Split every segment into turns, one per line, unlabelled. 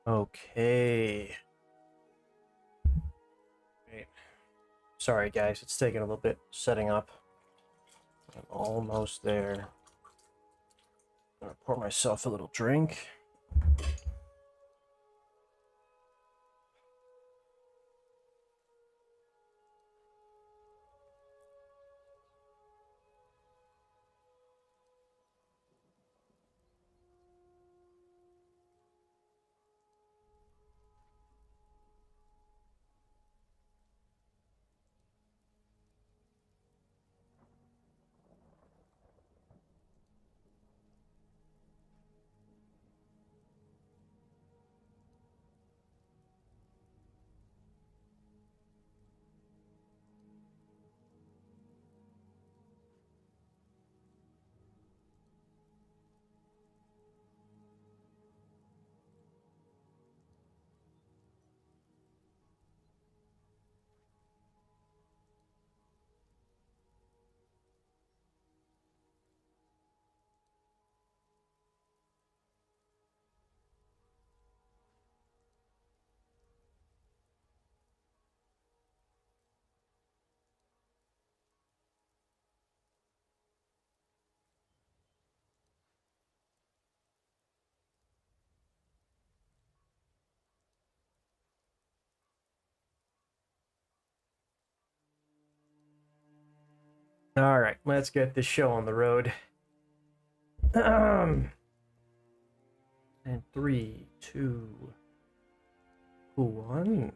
Okay. Great. Sorry, guys. It's taking a little bit setting up. I'm almost there. I'm gonna pour myself a little drink. All right, let's get this show on the road. And 3, 2, 1.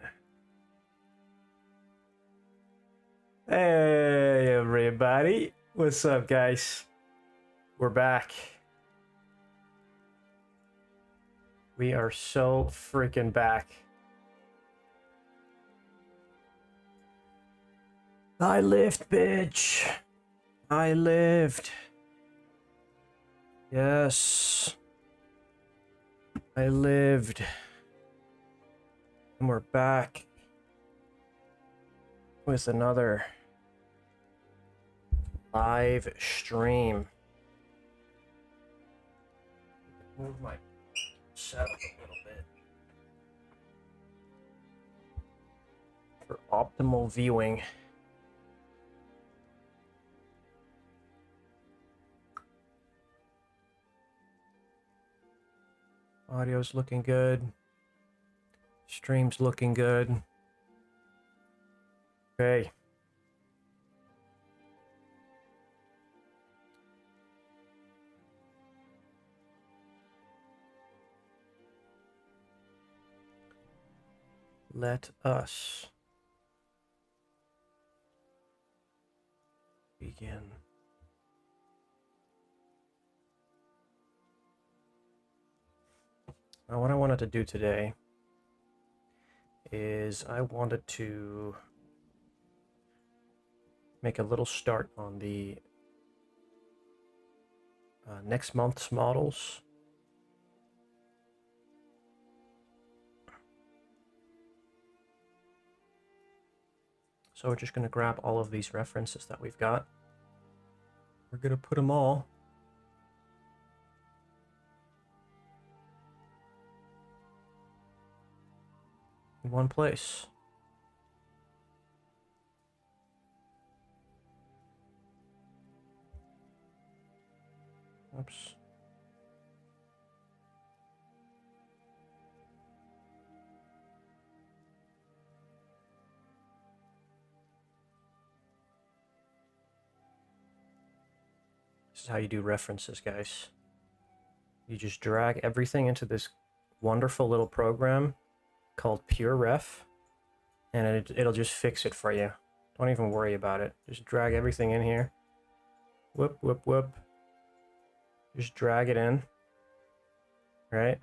Hey, everybody. What's up, guys? We're back. We are so freaking back. I lived, bitch. I lived. Yes. I lived. And we're back with another live stream. Move my setup a little bit for optimal viewing. Audio's looking good. Stream's looking good. Okay. Let us begin. Now, what I wanted to do today is I wanted to make a little start on the next month's models. So we're just going to grab all of these references that we've got. We're going to put them all in one place. Oops. This is how you do references, guys. You just drag everything into this wonderful little program called Pure Ref, and it'll just fix it for you. Don't even worry about it. Just drag everything in here. Whoop, whoop, whoop. Just drag it in, right?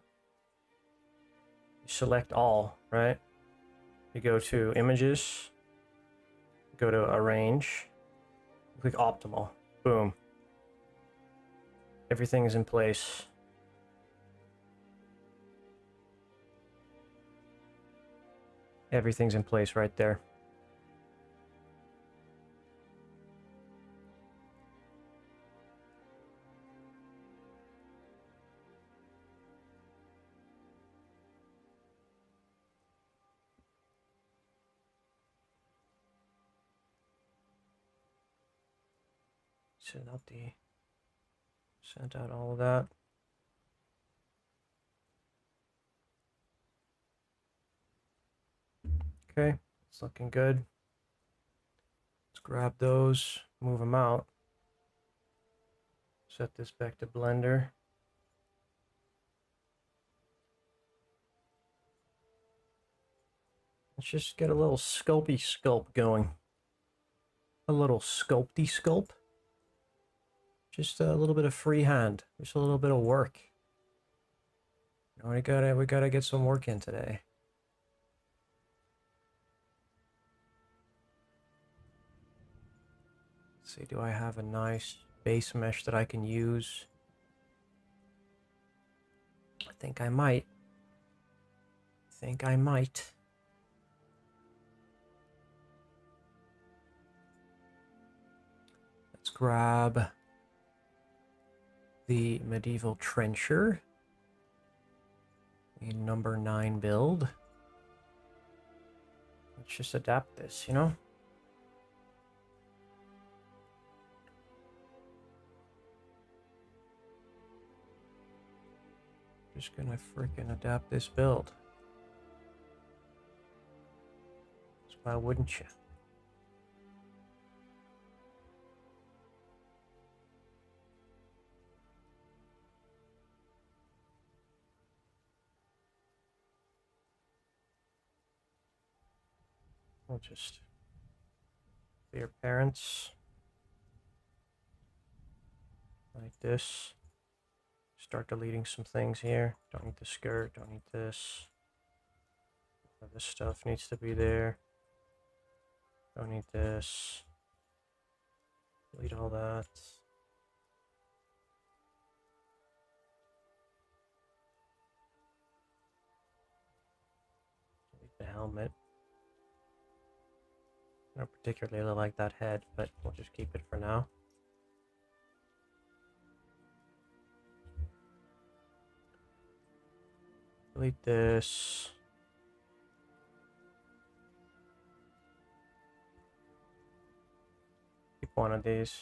You select all, right? You go to Images, go to Arrange, click Optimal. Boom. Everything is in place. Everything's in place right there. Sent out all of that. Okay, it's looking good. Let's grab those, move them out. Set this back to Blender. Let's just get a little sculpty sculpt going. A little sculpty sculpt. Just a little bit of freehand. Just a little bit of work. We gotta get some work in today. Let's see, do I have a nice base mesh that I can use? I think I might. Let's grab the medieval trencher. A number 9 build. Let's just adapt this, you know? Just gonna frickin' adapt this build. So why wouldn't you? We'll just clear parents like this. Start deleting some things here. Don't need the skirt, don't need this. This stuff needs to be there. Don't need this. Delete all that. Delete the helmet. I don't particularly like that head, but we'll just keep it for now. Delete this. Keep one of these.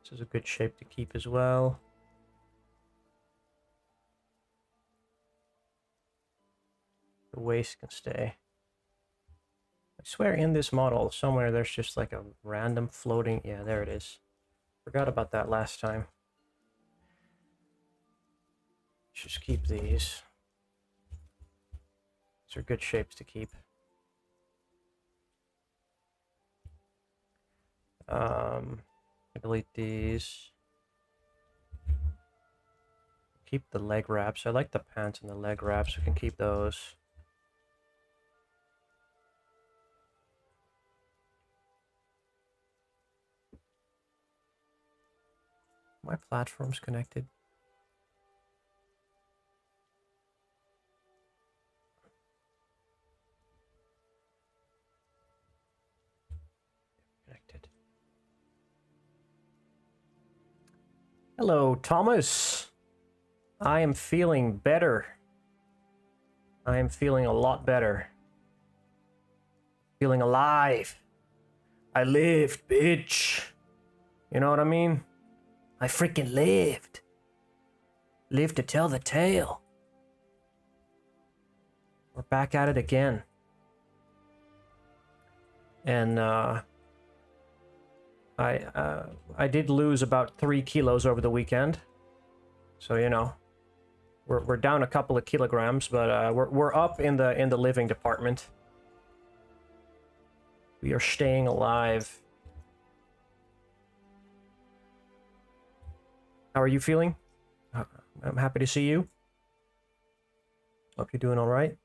This is a good shape to keep as well. The waist can stay. I swear in this model somewhere there's just like a random floating, yeah, there it is. Forgot about that last time. Just keep these. These are good shapes to keep. Delete these. Keep the leg wraps. I like the pants and the leg wraps. We can keep those. My platform's connected. Connected. Hello, Thomas. I am feeling better. I am feeling a lot better. Feeling alive. I lived, bitch. You know what I mean? I freaking lived. Lived to tell the tale. We're back at it again. And I did lose about 3 kilos over the weekend. So, you know, we're down a couple of kilograms, but we're up in the living department. We are staying alive. How are you feeling? I'm happy to see you. Hope you're doing all right.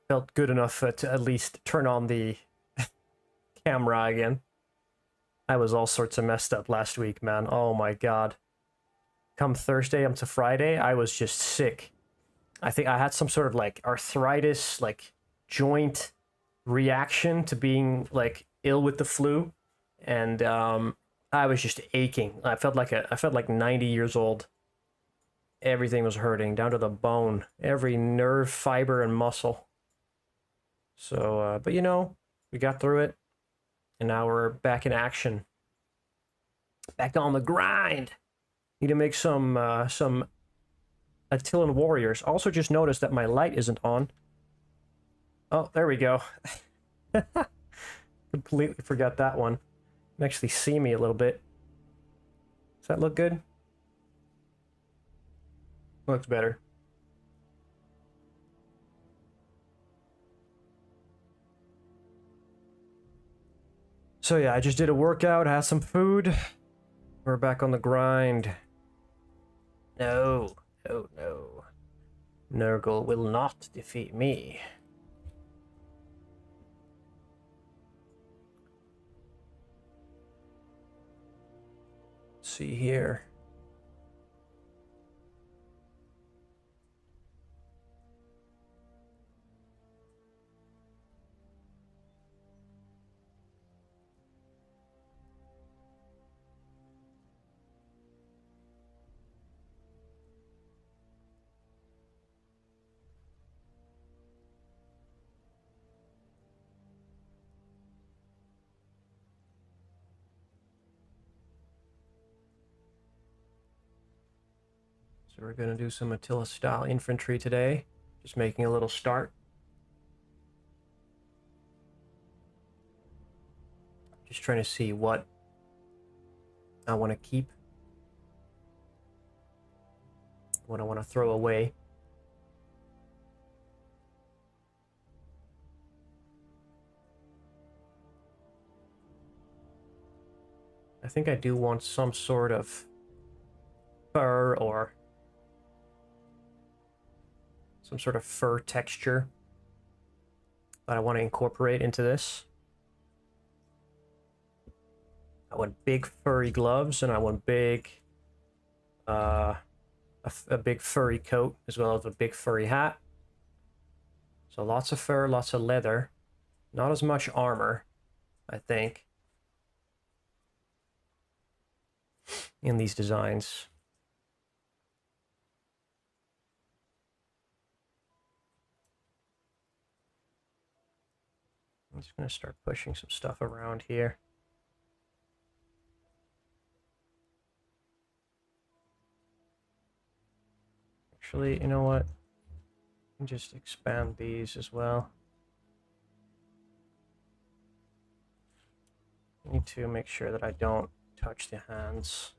Felt good enough to at least turn on the camera again. I was all sorts of messed up last week, man. Oh my god. Come Thursday up to Friday, I was just sick. I think I had some sort of like arthritis, like joint reaction to being like ill with the flu, and I was just aching. I felt like 90 years old. everything was hurting down to the bone, every nerve, fiber, and muscle. So, but you know, we got through it, and now we're back in action. Back on the grind. Need to make some Attilan warriors. Also, just noticed that my light isn't on. Oh, there we go. Completely forgot that one. You can actually see me a little bit. Does that look good? Looks better. So yeah, I just did a workout, had some food. We're back on the grind. No, no, no. Nurgle will not defeat me. Let's see here. So we're going to do some Attilla style infantry today. Just making a little start. Just trying to see what I want to keep. What I want to throw away. I think I do want some sort of fur or some sort of fur texture that I want to incorporate into this. I want big furry gloves, and I want big, a big furry coat, as well as a big furry hat. So lots of fur, lots of leather. Not as much armor, I think, in these designs. I'm just going to start pushing some stuff around here. Actually, you know what? Just expand these as well. I need to make sure that I don't touch the hands.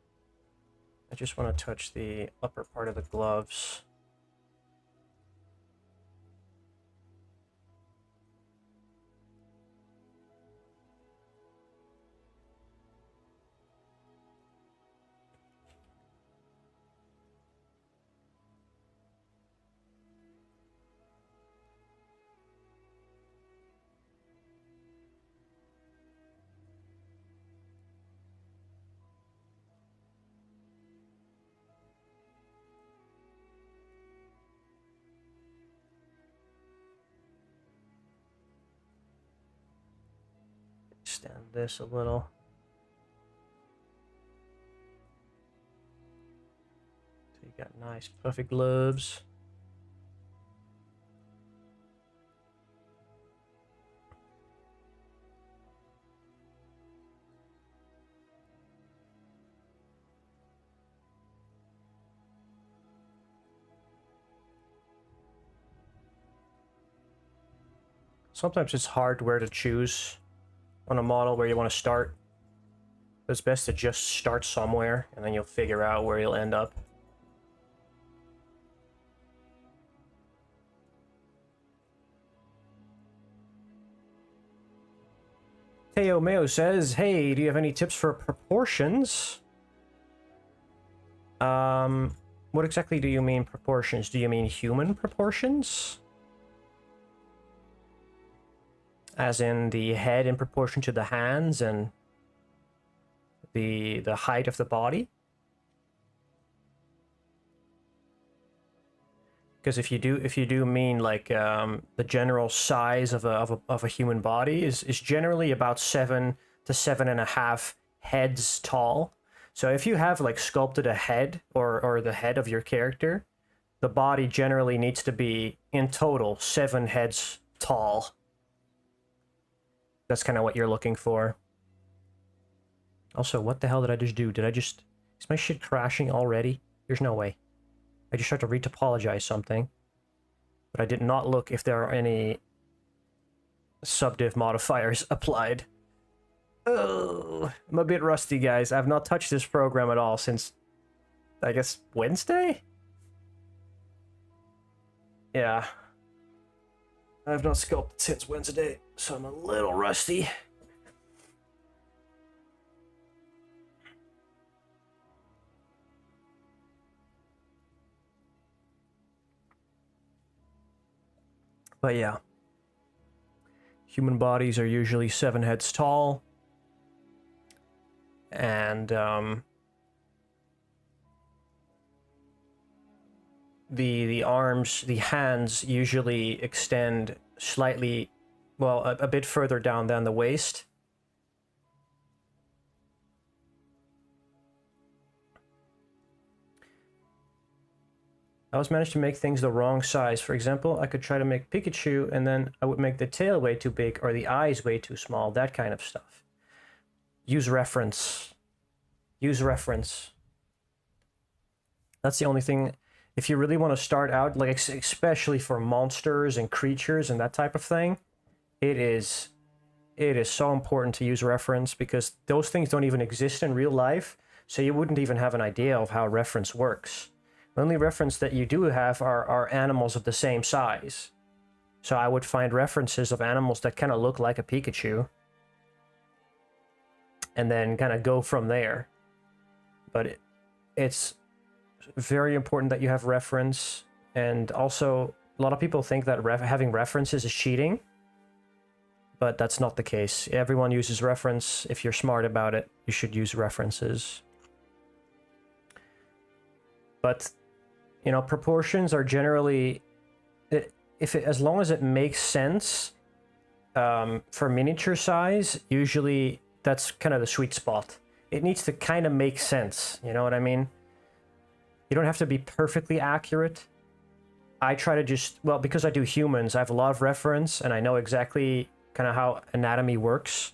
I just want to touch the upper part of the gloves. Extend this a little. So you got nice puffy gloves. Sometimes it's hard where to choose on a model where you want to start. But it's best to just start somewhere, and then you'll figure out where you'll end up. Teo Mayo says, hey, do you have any tips for proportions? What exactly do you mean proportions? Do you mean human proportions? As in the head in proportion to the hands and the height of the body? Because if you do mean like the general size of a human body is generally about 7 to 7.5 heads tall. So if you have like sculpted a head or the head of your character, the body generally needs to be in total 7 heads tall. That's kind of what you're looking for. Also, what the hell did I just do? Is my shit crashing already? There's no way. I just tried to retopologize something, but I did not look if there are any subdiv modifiers applied. Oh, I'm a bit rusty, guys. I've not touched this program at all since, I guess, Wednesday? Yeah. I've not sculpted since Wednesday, so I'm a little rusty. But yeah. Human bodies are usually 7 heads tall. And the arms, the hands usually extend slightly, well, a bit further down than the waist. I always managed to make things the wrong size. For example, I could try to make Pikachu and then I would make the tail way too big or the eyes way too small, that kind of stuff. Use reference. Use reference. That's the only thing. If you really want to start out, like especially for monsters and creatures and that type of thing, it is so important to use reference because those things don't even exist in real life, so you wouldn't even have an idea of how reference works. The only reference that you do have are animals of the same size. So I would find references of animals that kind of look like a Pikachu and then kind of go from there. But it's very important that you have reference, and also a lot of people think that having references is cheating, but that's not the case. Everyone uses reference. If you're smart about it, you should use references. But you know, proportions are generally, as long as it makes sense for miniature size, usually that's kind of the sweet spot. It needs to kind of make sense, you know what I mean? You don't have to be perfectly accurate. I try to just, well, because I do humans, I have a lot of reference and I know exactly kind of how anatomy works.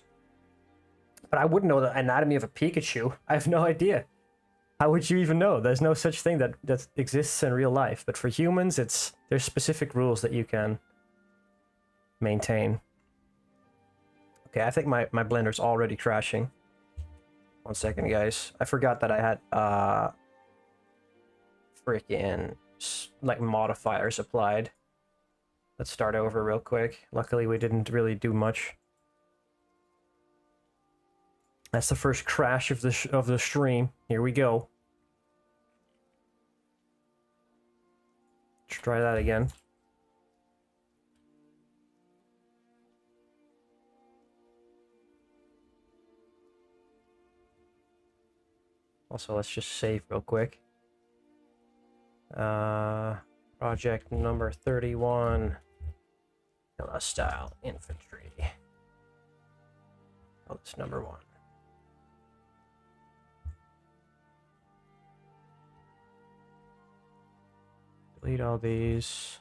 But I wouldn't know the anatomy of a Pikachu. I have no idea. How would you even know? There's no such thing that exists in real life. But for humans, there's specific rules that you can maintain. Okay, I think my Blender's already crashing. 1 second, guys. I forgot that I had freaking like modifiers applied. Let's start over real quick. Luckily, we didn't really do much. That's the first crash of the stream. Here we go. Let's try that again. Also, let's just save real quick. Project number 31. Style Infantry. Oh, that's number 1. Delete all these.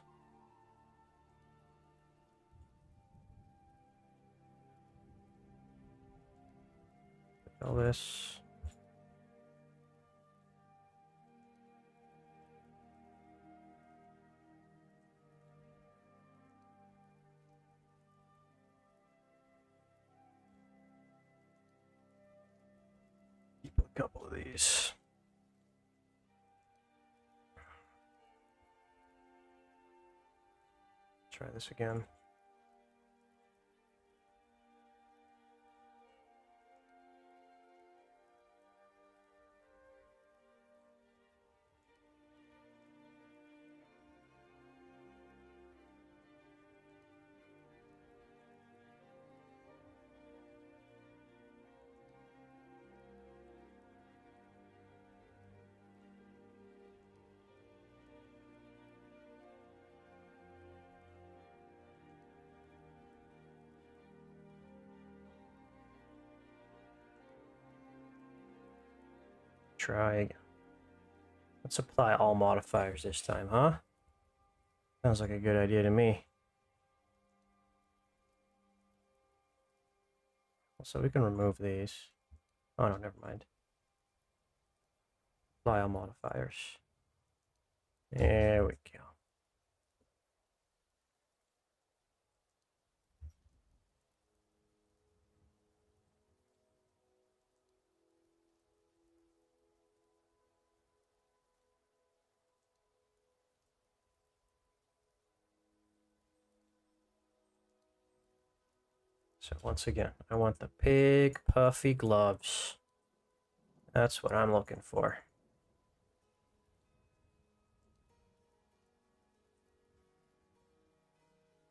All this. Keep a couple of these. Try this again. try again. Let's apply all modifiers this time, huh? Sounds like a good idea to me. So we can remove these. Oh no, never mind. Apply all modifiers. There we go. So once again, I want the big puffy gloves. That's what I'm looking for.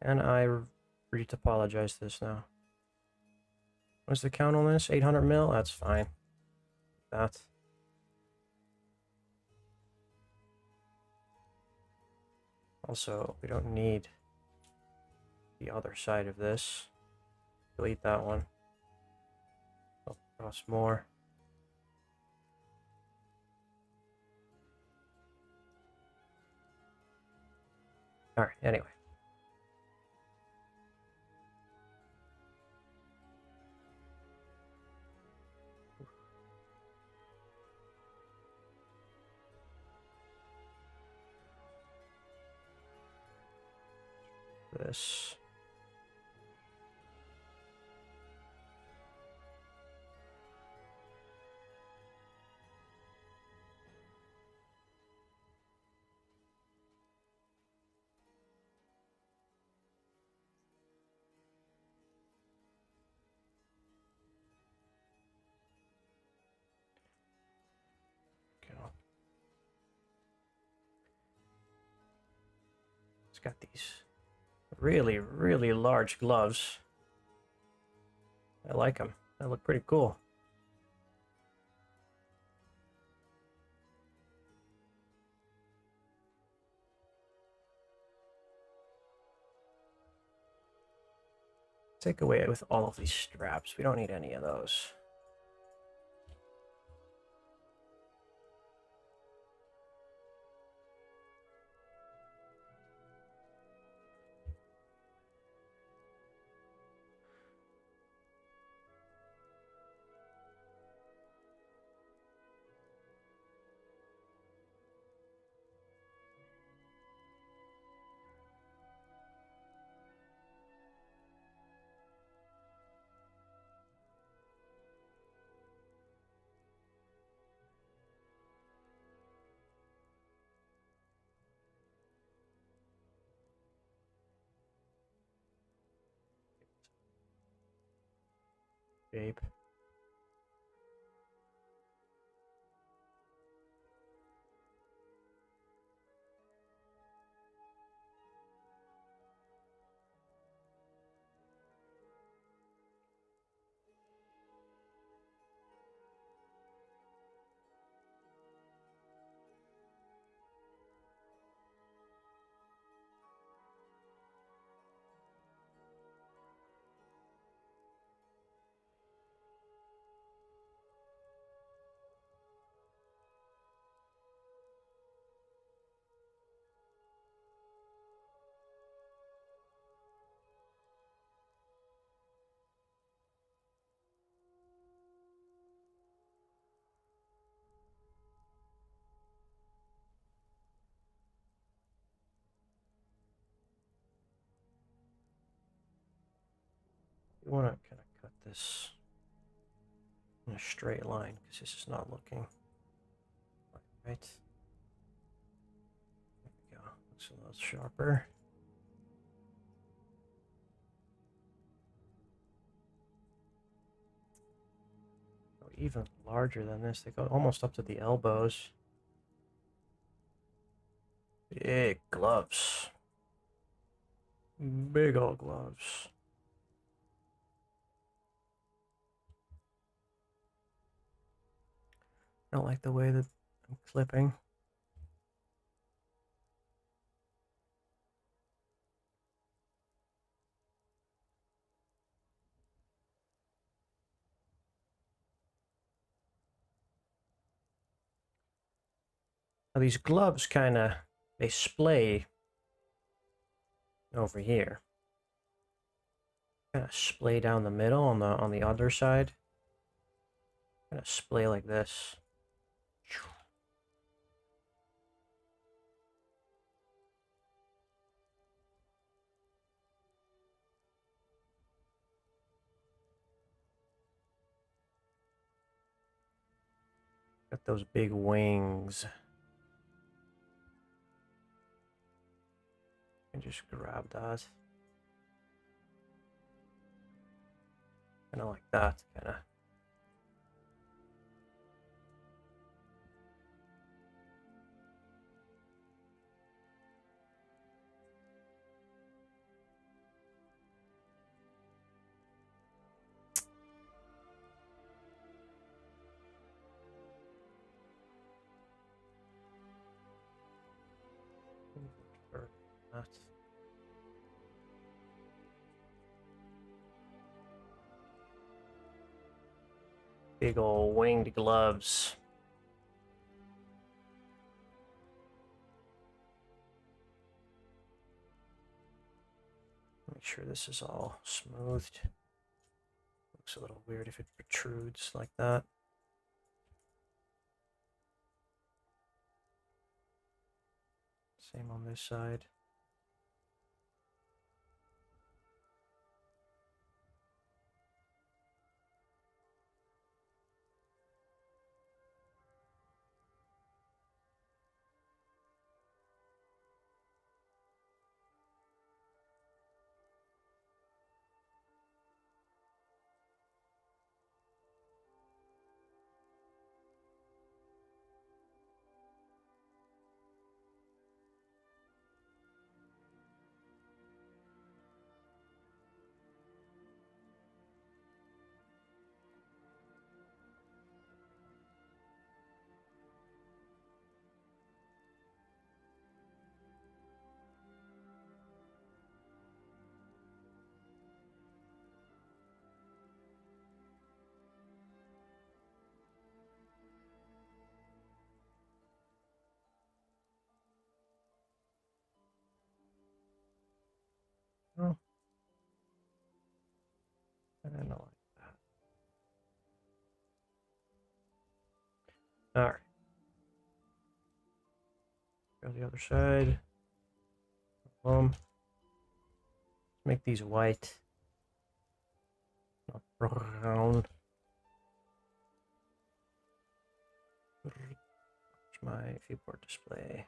And I retopologize this now. What's the count on this? 800 mil? That's fine. That. Also, we don't need the other side of this. Delete that one. Oh, cross more. All right, anyway. This. Go. It's got these really, really large gloves. I like them. They look pretty cool. Take away with all of these straps. We don't need any of those. Shape. You want to kind of cut this in a straight line because this is not looking right. There we go. Looks a little sharper. Oh, even larger than this. They go almost up to the elbows. Big gloves. Big old gloves. I don't like the way that I'm clipping. Now these gloves kind of, they splay over here. Kind of splay down the middle on the other side. Kind of splay like this. Got those big wings. And just grab that. Kind of like that, kind of. That. Big old winged gloves. Make sure this is all smoothed. Looks a little weird if it protrudes like that. Same on this side. Oh, I don't know like that. All right. Go to the other side. Make these white, not brown. Here's my viewport display.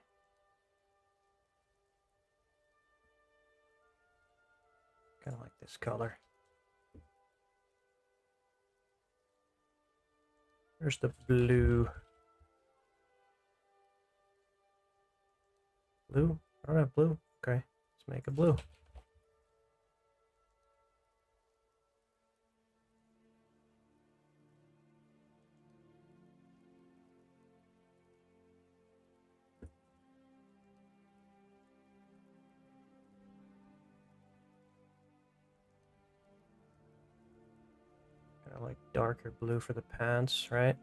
Kind of like this color. There's the blue. Blue? I don't have blue. Okay, let's make a blue. Kind of like darker blue for the pants, right?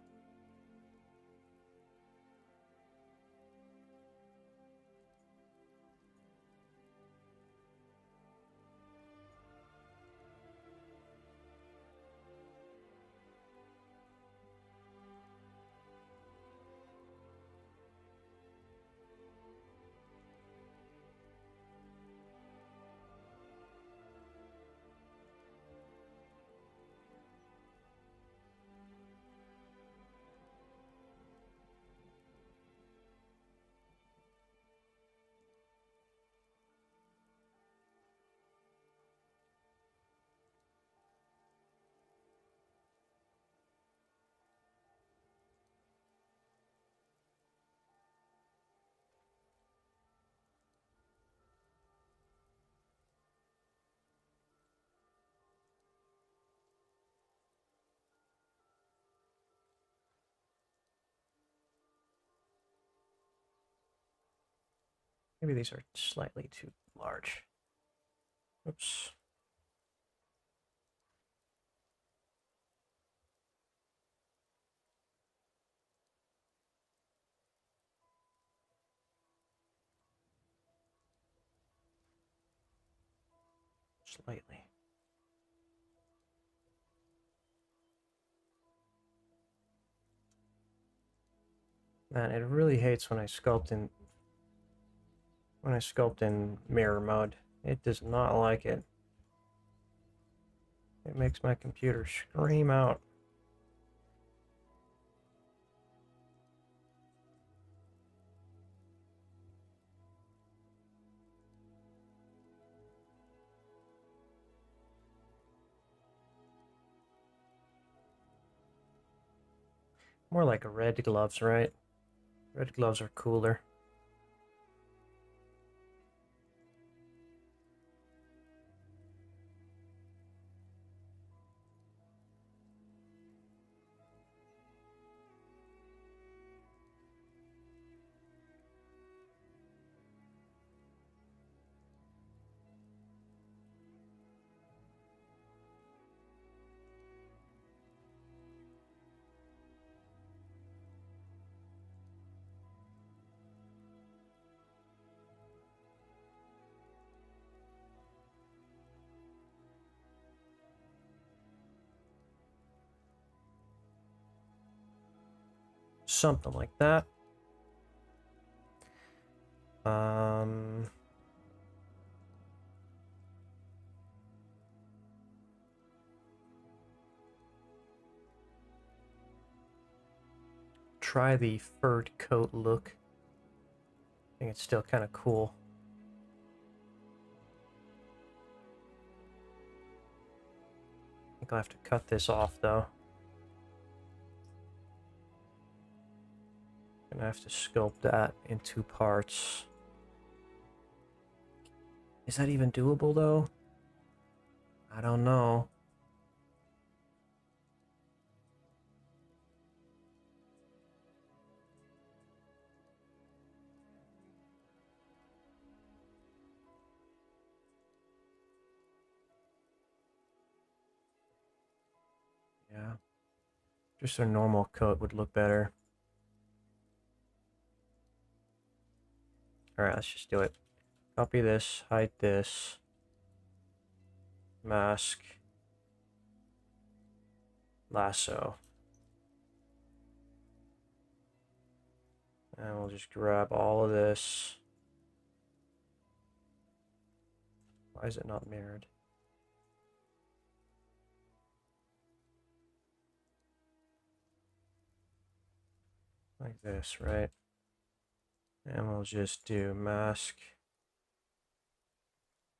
Maybe these are slightly too large. Oops. slightly. Man, it really hates when I sculpt in mirror mode. It does not like it. It makes my computer scream out. More like red gloves, right? Red gloves are cooler. Something like that. Try the furred coat look. I think it's still kind of cool. I think I'll have to cut this off though. Gonna have to sculpt that in 2 parts. Is that even doable though? I don't know. Yeah. Just a normal coat would look better. Alright, let's just do it. Copy this, hide this. Mask. Lasso. And we'll just grab all of this. Why is it not mirrored? Like this, right? And we'll just do mask.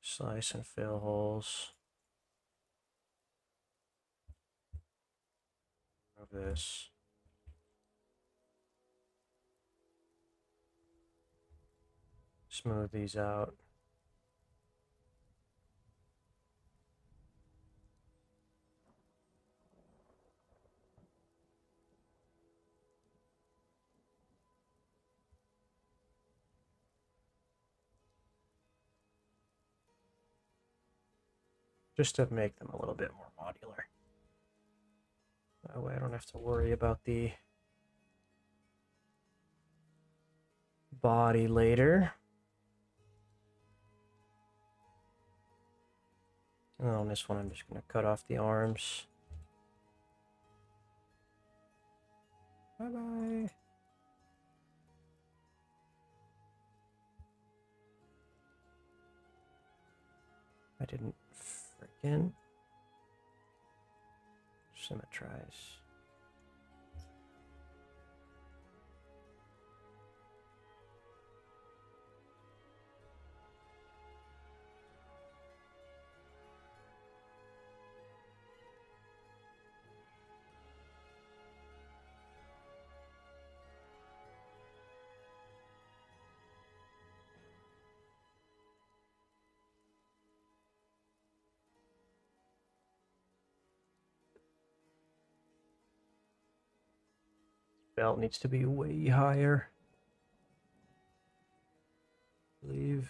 Slice and fill holes. Of this. Smooth these out. Just to make them a little bit more modular. That way I don't have to worry about the body later. And on this one I'm just going to cut off the arms. Bye-bye. I didn't frickin' symmetrize. Belt needs to be way higher, I believe.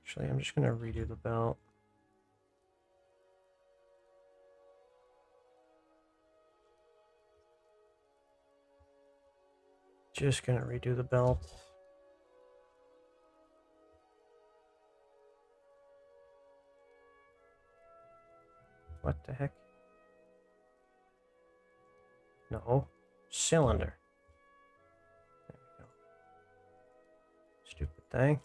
Actually, I'm just going to redo the belt. Just gonna redo the belt. What the heck? No. Cylinder. There we go. Stupid thing.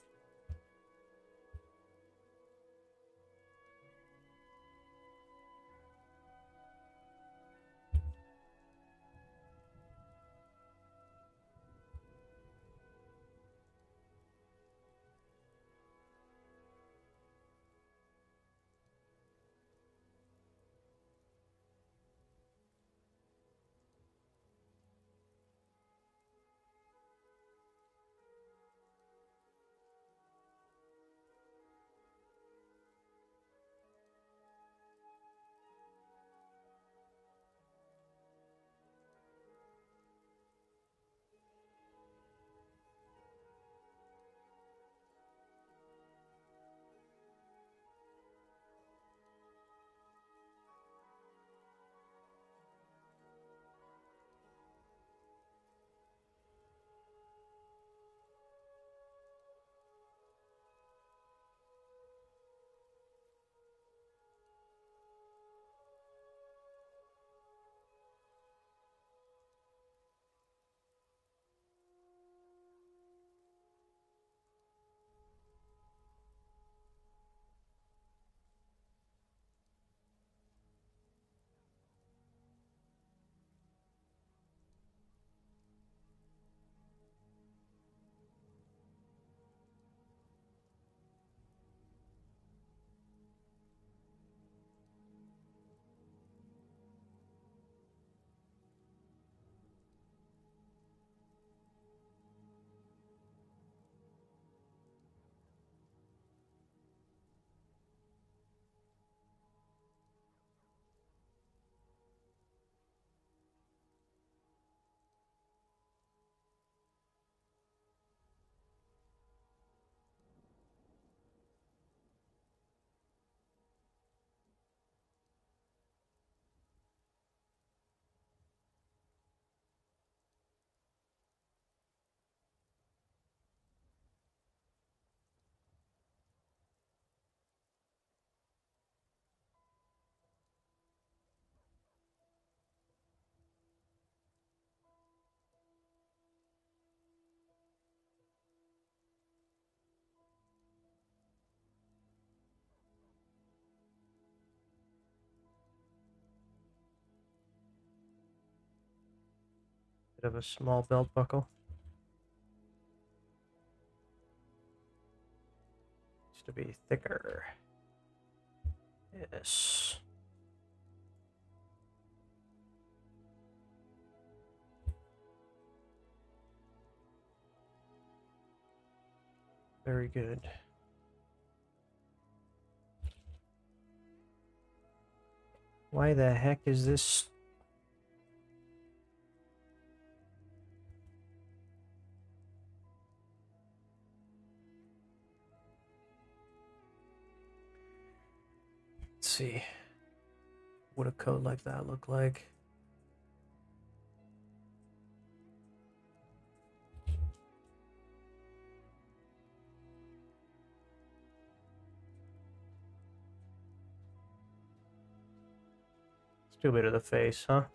Bit of a small belt buckle. Needs to be thicker. Yes. Very good. Why the heck is this? Let's see. What a code like that look like? Let's do a bit of the face, huh?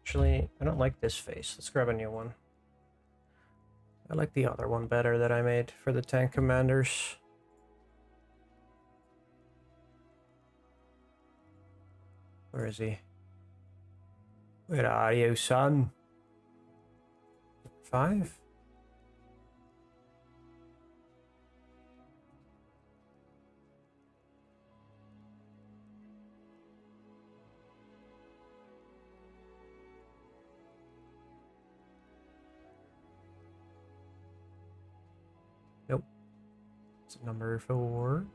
Actually, I don't like this face. Let's grab a new one. I like the other one better that I made for the tank commanders. Where is he? Where are you, son? 5? Nope. It's number 4.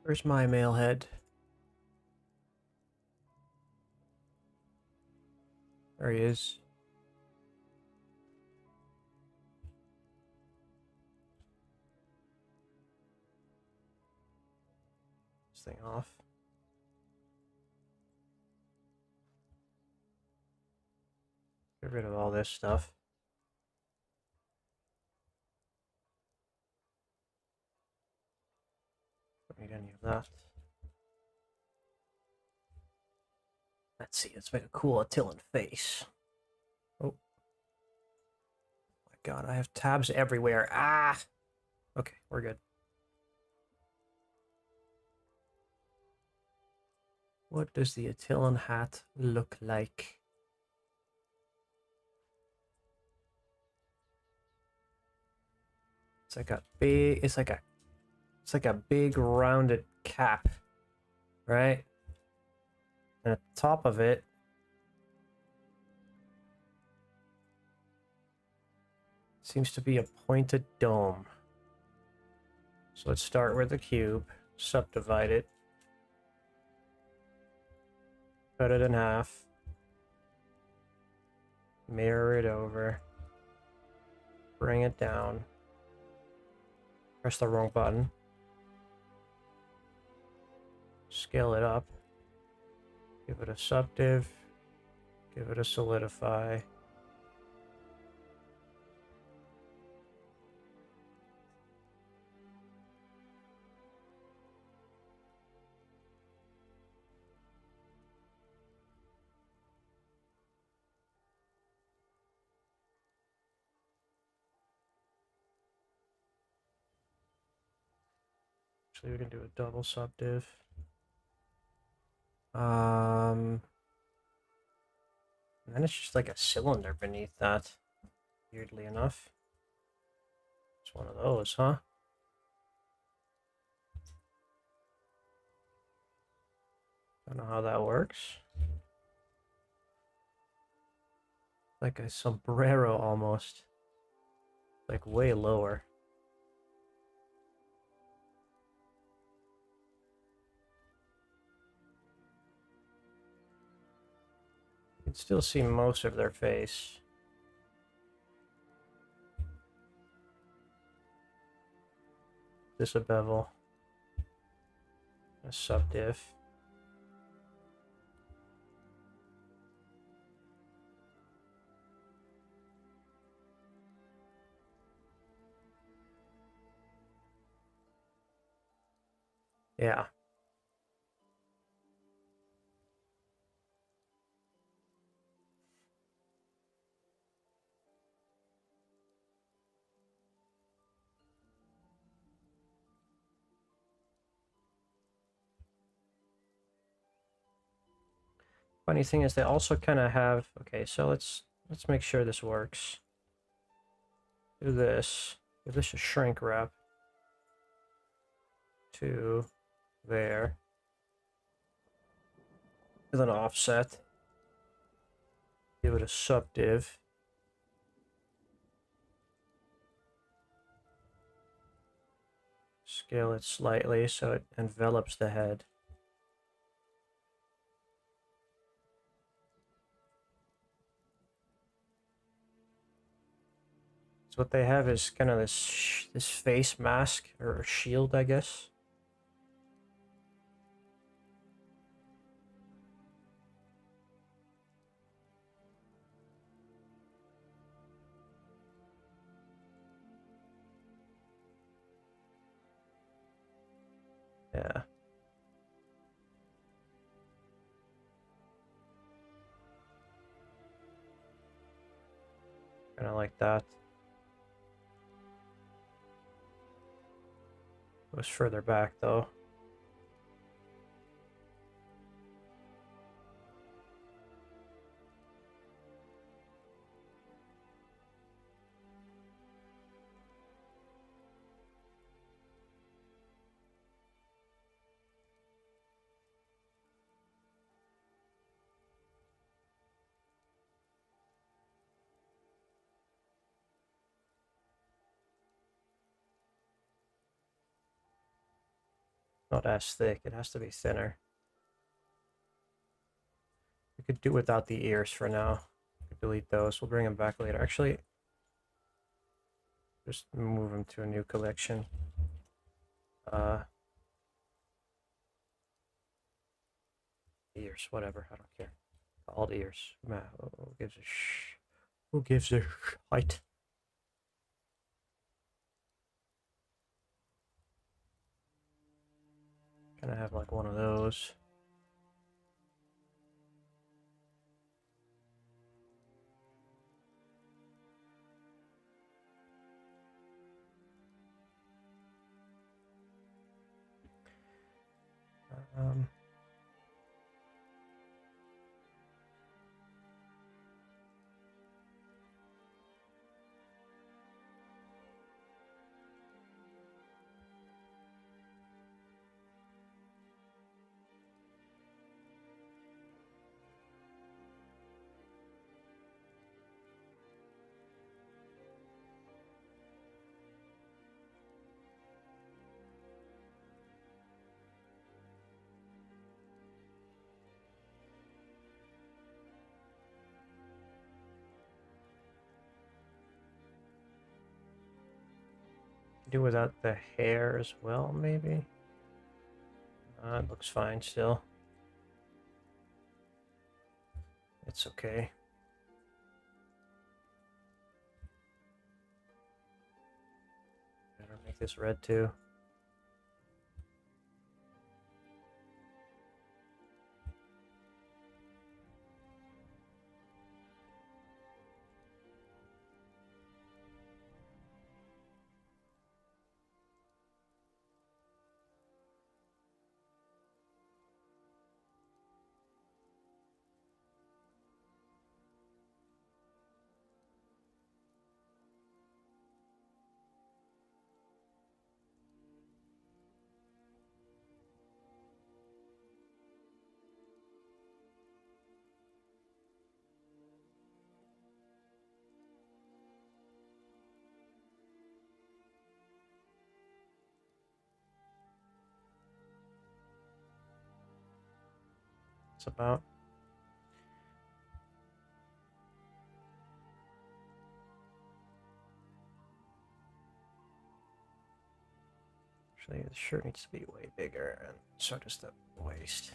Where's my male head? There he is. This thing off. Get rid of all this stuff. Don't need any of that. Let's see, let's make a cool Attilan face. Oh. My god, I have tabs everywhere. Ah! Okay, we're good. What does the Attilan hat look like? It's like a big, it's like a big rounded cap, right? And at the top of it, seems to be a pointed dome. So let's start with the cube, subdivide it, cut it in half, mirror it over, bring it down, press the wrong button, scale it up, give it a subdiv, give it a solidify. Actually, we can do a double subdiv. And then it's just like a cylinder beneath that, weirdly enough. It's one of those, huh? Don't know how that works. Like a sombrero almost. Like way lower. You can still see most of their face. This a bevel. A subdiv. Yeah. Funny thing is they also kind of have, okay, so let's make sure this works. Do this. Give this a shrink wrap to there. With an offset. Give it a subdiv. Scale it slightly so it envelops the head. So what they have is kind of this face mask or shield, I guess. Yeah. Kind of like that. Goes further back though. Not as thick, it has to be thinner. We could do without the ears for now. We could delete those, we'll bring them back later. Actually, just move them to a new collection. Ears, whatever, I don't care. All ears. Man, who gives a who gives a height? Can I have like one of those? Um, do without the hair as well, maybe? It looks fine still. It's okay. Better make this red too. It's about. Actually, the shirt needs to be way bigger, and so does the waist.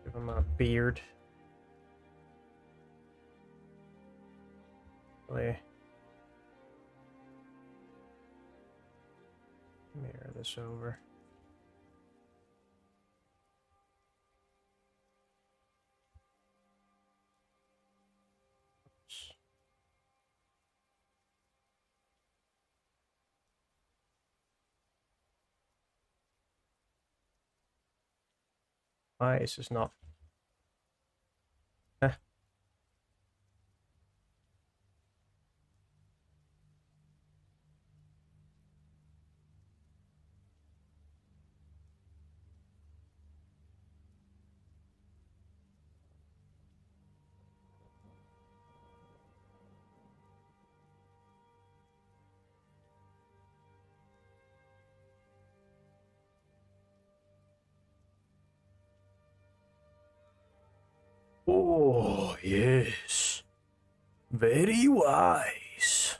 Give him a beard. Really mirror this over. Why is this not? Oh, yes. Very wise.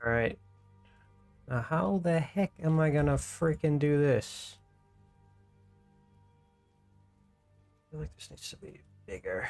Alright. Now how the heck am I gonna freaking do this? I feel like this needs to be bigger.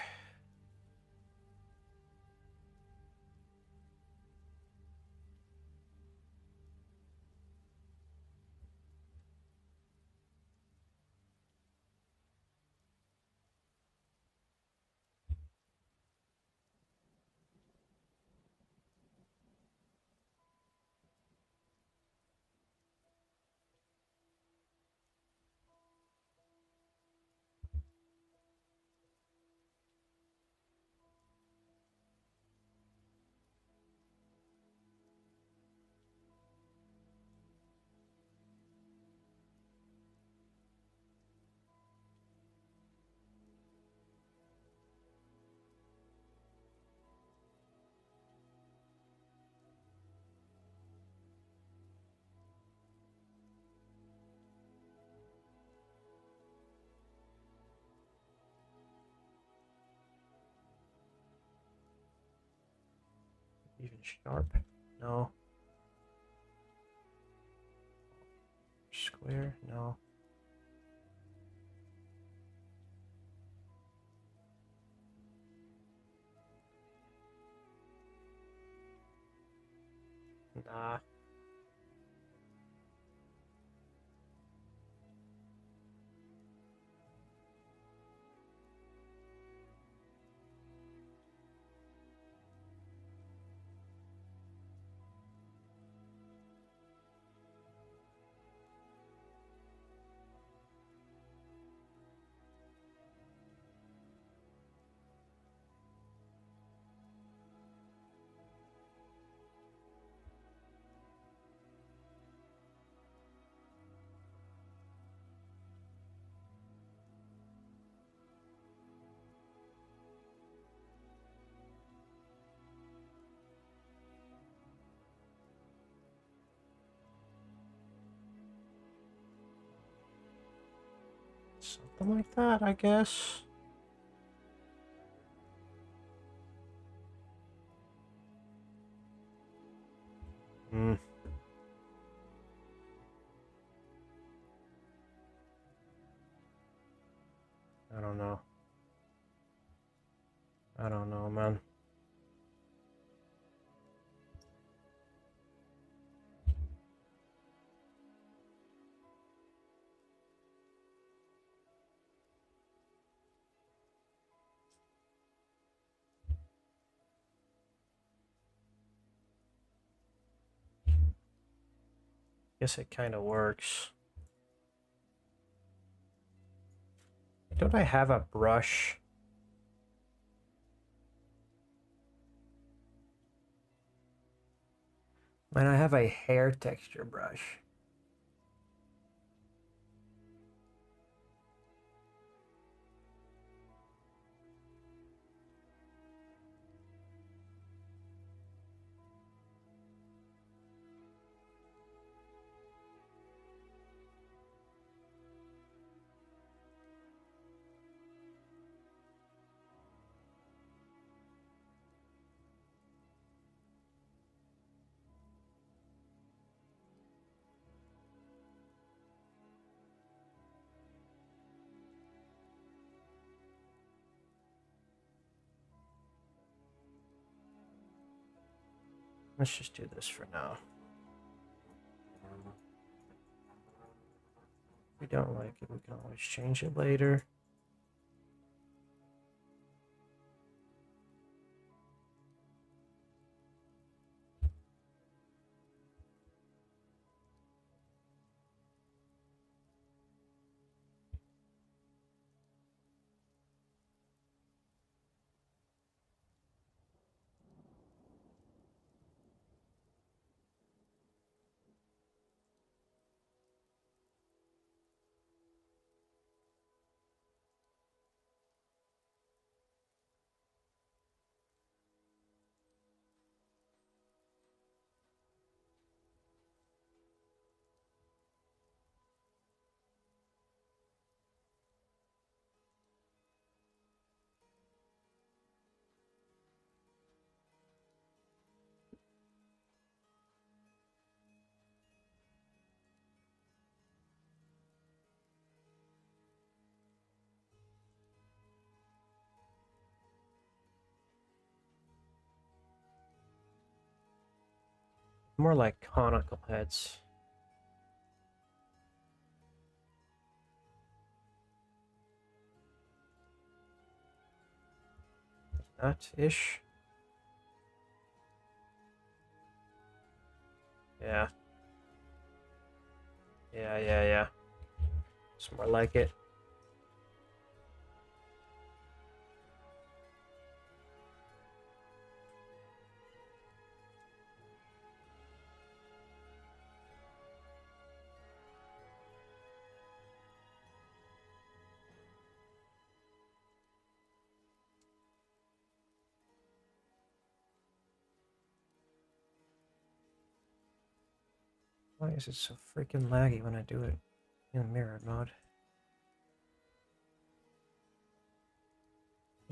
Even sharp? No. Square? No. Nah. Something like that, I guess. Hmm. I don't know. I don't know, man. Guess it kind of works. Don't I have a brush? And I have a hair texture brush. Let's just do this for now. If we don't like it, we can always change it later. More like conical heads. That-ish. Yeah. Yeah. It's more like it. Why is it so freaking laggy when I do it in mirrored mode?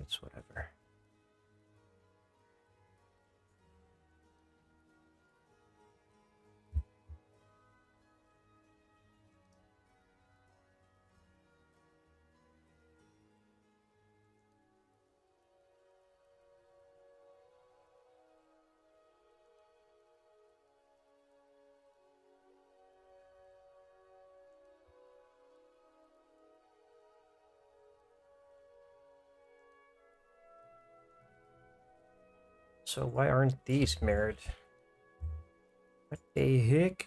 It's whatever. So why aren't these mirrored? What the heck?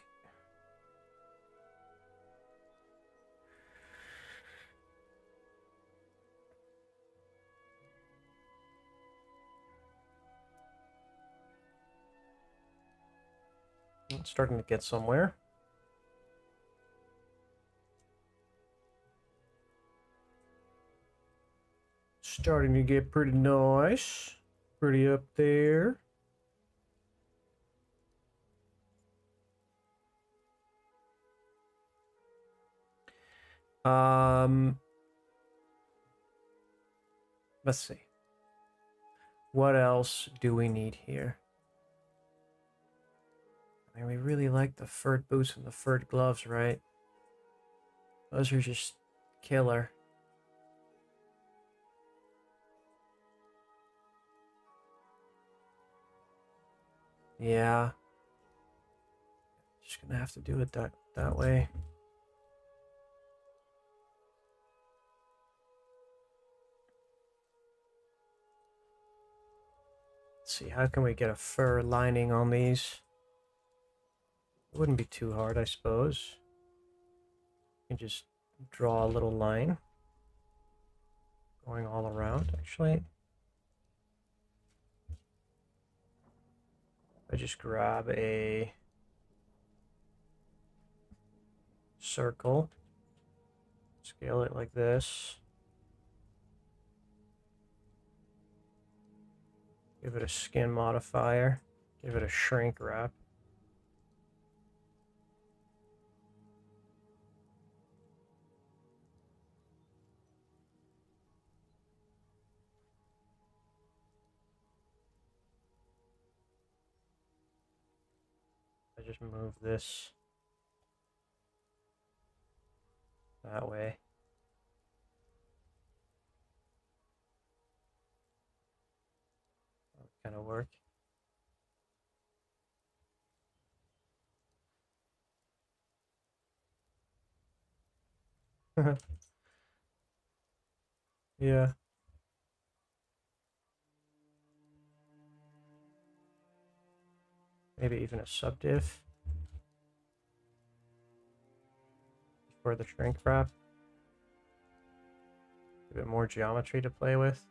It's starting to get somewhere. Starting to get pretty nice. Pretty up there. Let's see. What else do we need here? I mean, we really like the furred boots and the furred gloves, right? Those are just killer. Yeah. Just gonna have to do it that way. Let's see, how can we get a fur lining on these? It wouldn't be too hard, I suppose. You can just draw a little line going all around, actually. I just grab a circle, scale it like this, give it a skin modifier, give it a shrink wrap. I just move this that way. That would kind of work. Yeah. Maybe even a subdiv for the shrink wrap. A bit more geometry to play with.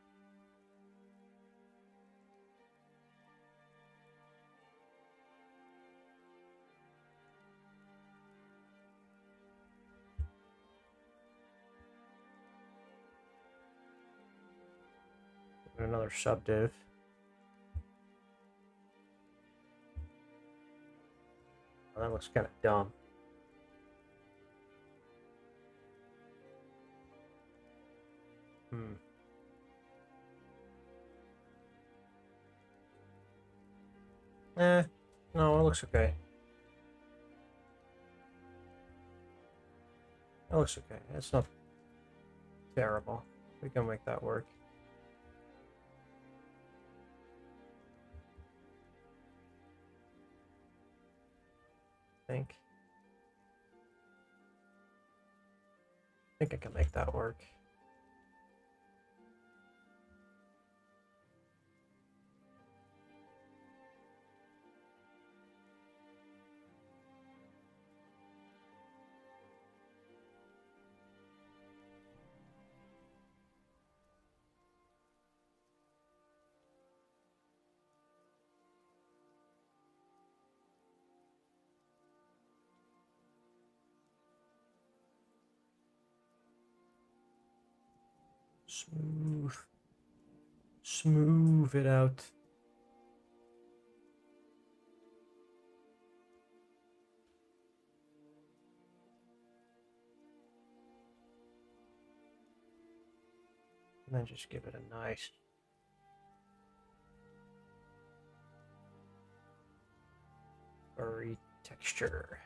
Another subdiv. Oh, that looks kind of dumb. No, it looks okay. It looks okay. It's not terrible. We can make that work. think. I think I can make that work. Smooth it out. And then just give it a nice furry texture.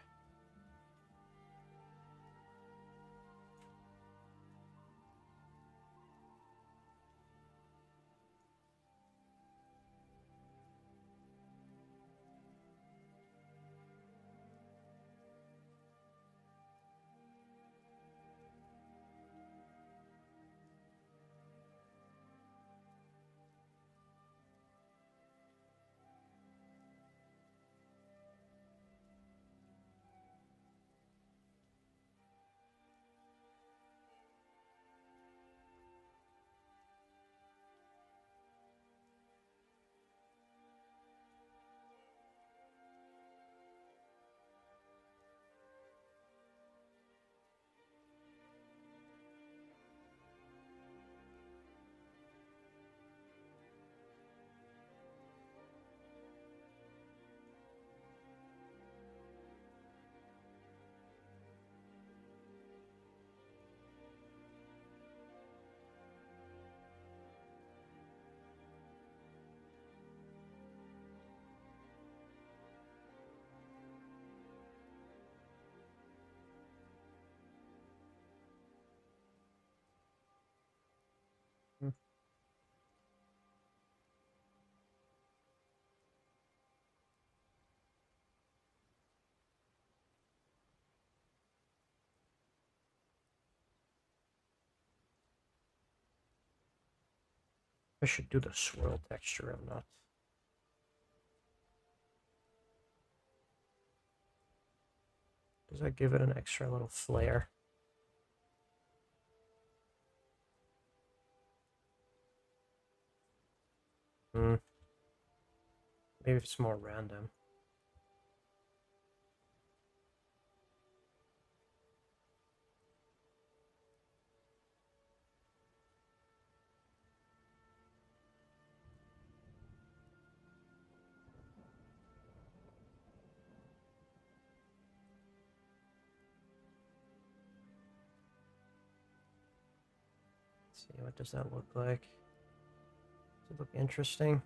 I should do the swirl texture. I'm not. Does that give it an extra little flair? Maybe it's more random. Let's see, what does that look like? Does it look interesting?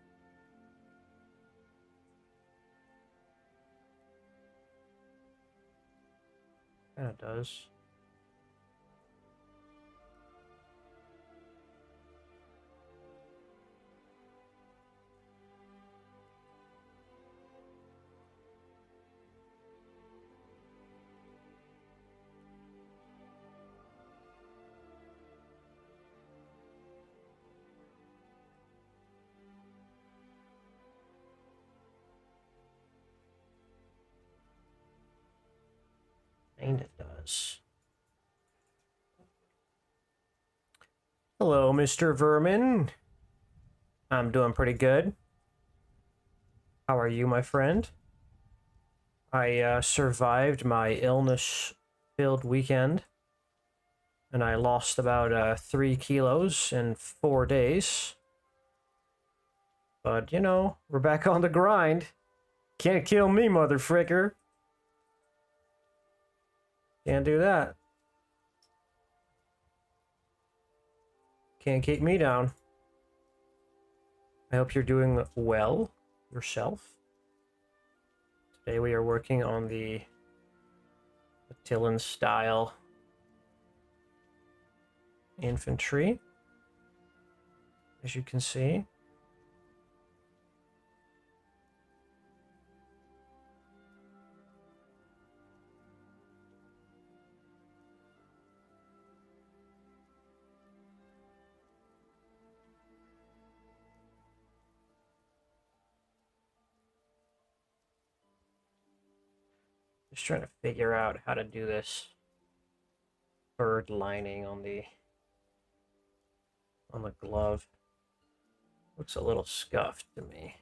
Kinda does. And it does. Hello, Mr. Vermin. I'm doing pretty good. How are you, my friend? I survived my illness-filled weekend, and I lost about 3 kilos in 4 days. But, you know, we're back on the grind. Can't kill me, motherfricker. Can't do that. Can't keep me down. I hope you're doing well yourself. Today we are working on the Attilla style infantry, as you can see. Just trying to figure out how to do this bird lining on the glove. Looks a little scuffed to me.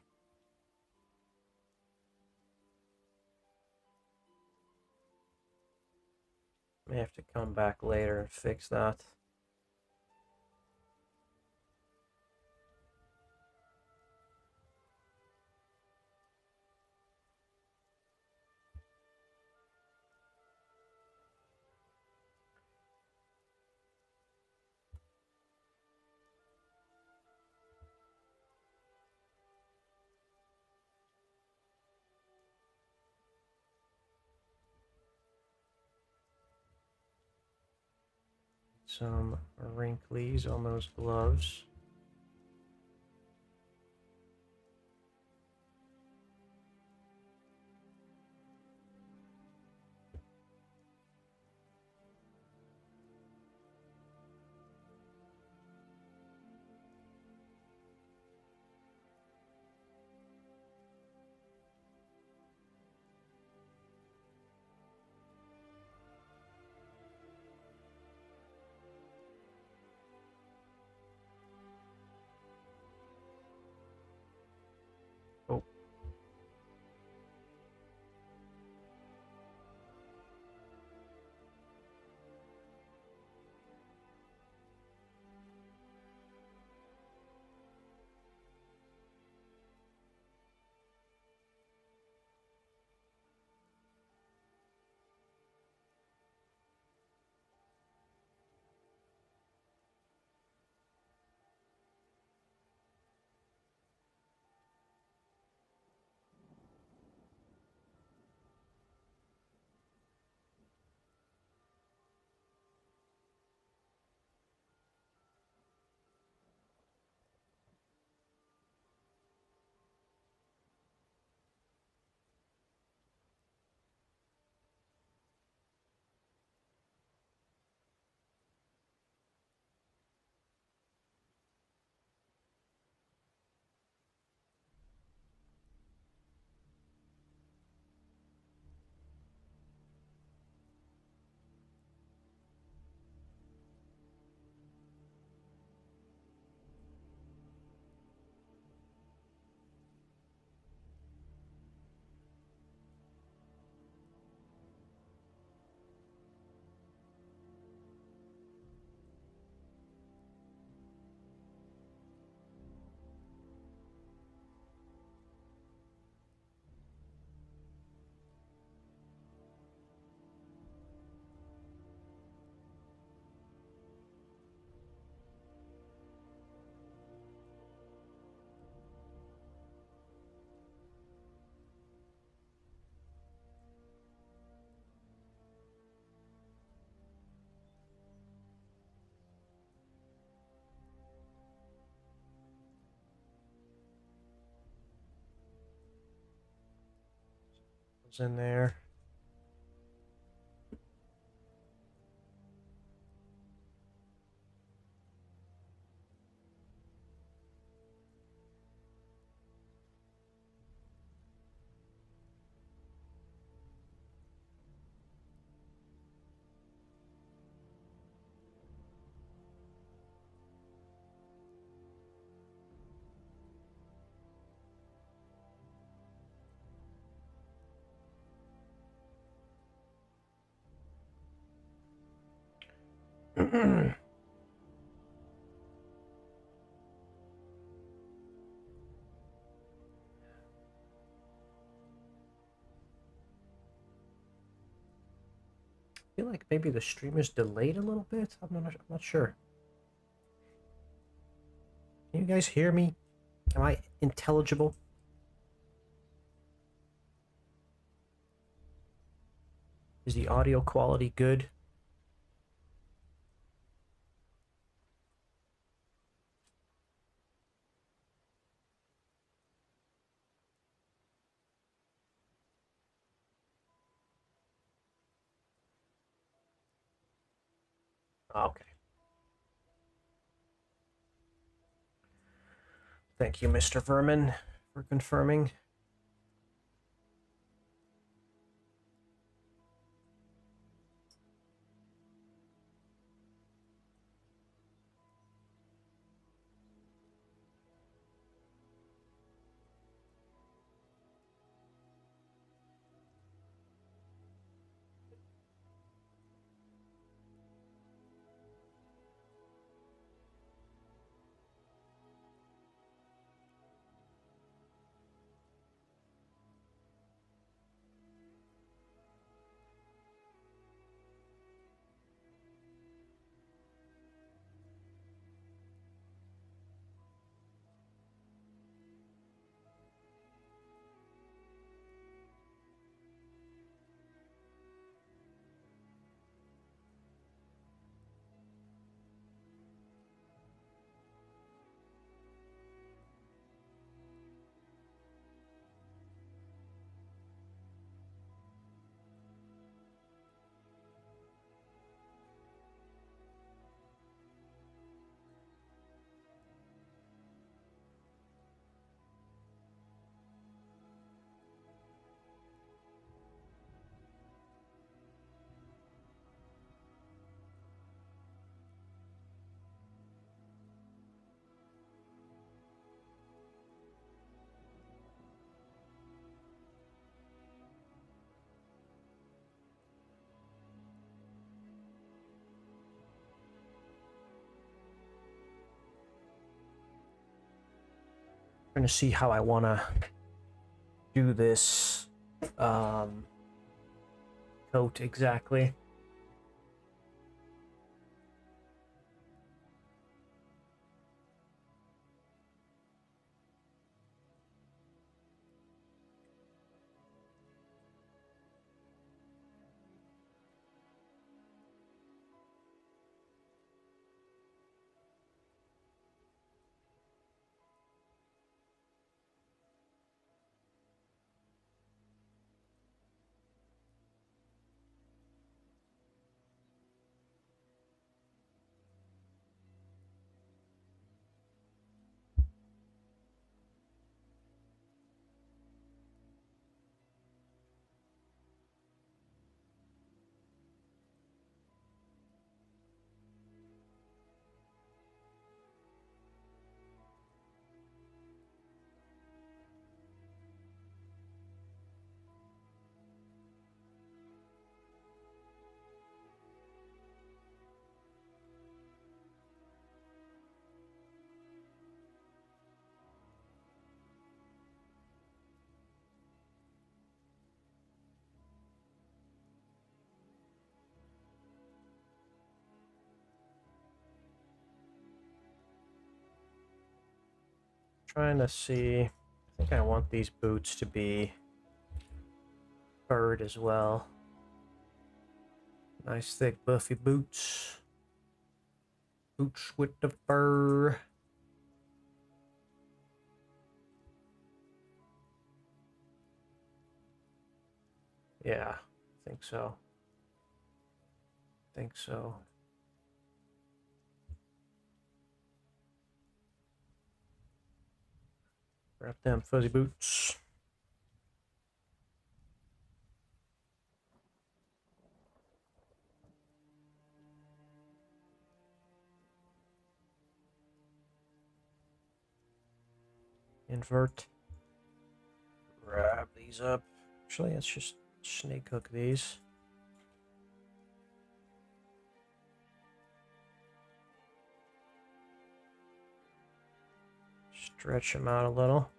May have to come back later and fix that. Some wrinklies on those gloves. Oh. Was in there. I feel like maybe the stream is delayed a little bit. I'm not sure. Can you guys hear me? Am I intelligible? Is the audio quality good? Okay. Thank you, Mr. Vermin, for confirming. Trying to see how I want to do this coat exactly. Trying to see, I think I want these boots to be furred as well. Nice thick buffy boots. Boots with the fur. Yeah, I think so. I think so. Wrap them fuzzy boots. Invert. Wrap these up. Actually, let's just snake hook these. Stretch them out a little.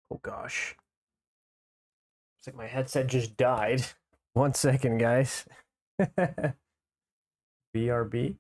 Oh gosh. Looks like my headset just died. 1 second, guys. BRB.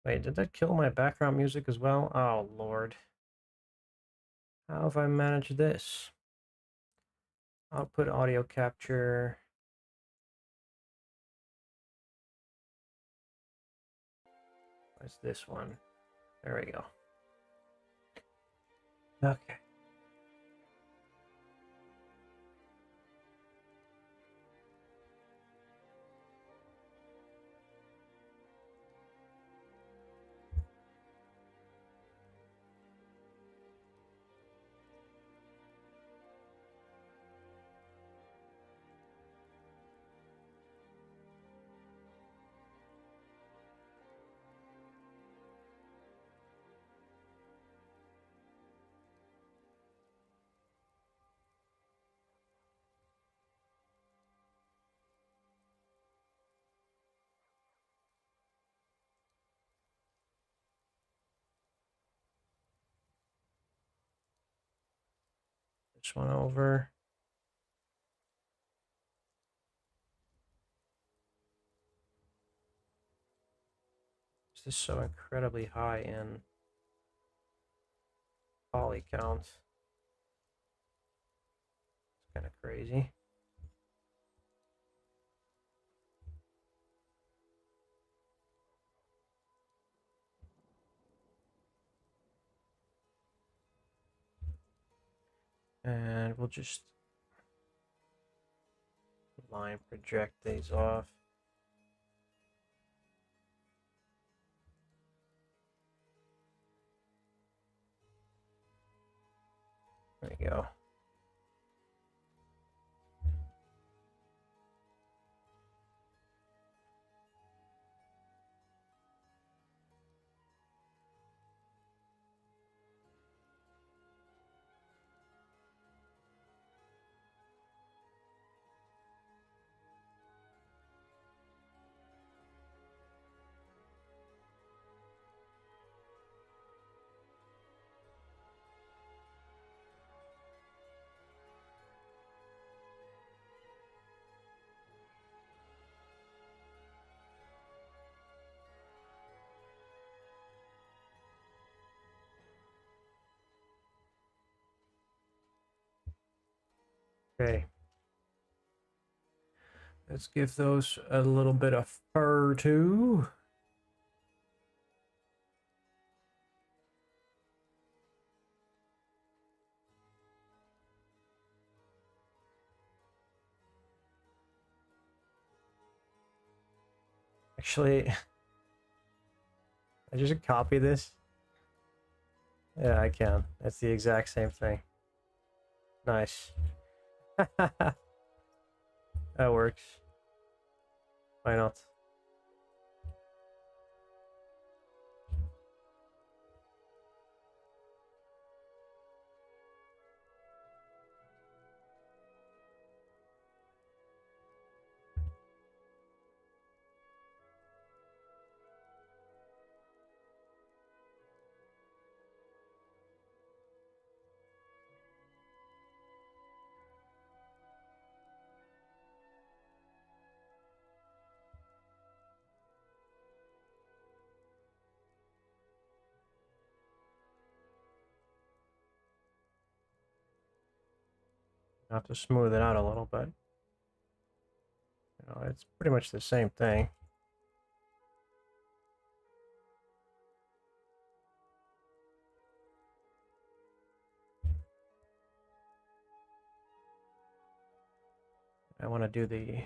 Wait, did that kill my background music as well? Oh, Lord. How have I managed this? Output audio capture. What's this one? There we go. Okay. This one over. This is so incredibly high in poly count. It's kind of crazy. And we'll just line project these off. There you go. Okay. Let's give those a little bit of fur too. Actually, I just copy this. Yeah, I can. It's the exact same thing. Nice. That works. Why not? I have to smooth it out a little bit. You know, it's pretty much the same thing. I want to do the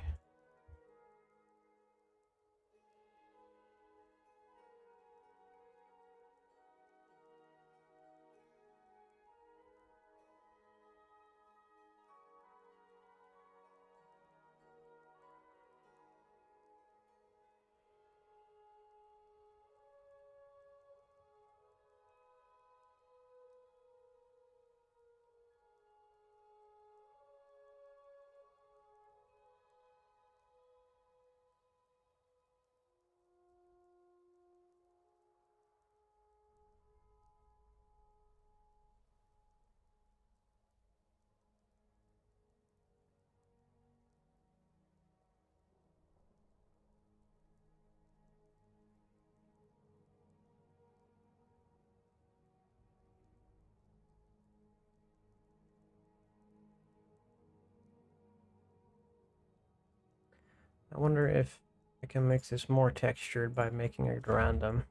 I wonder if I can make this more textured by making it random.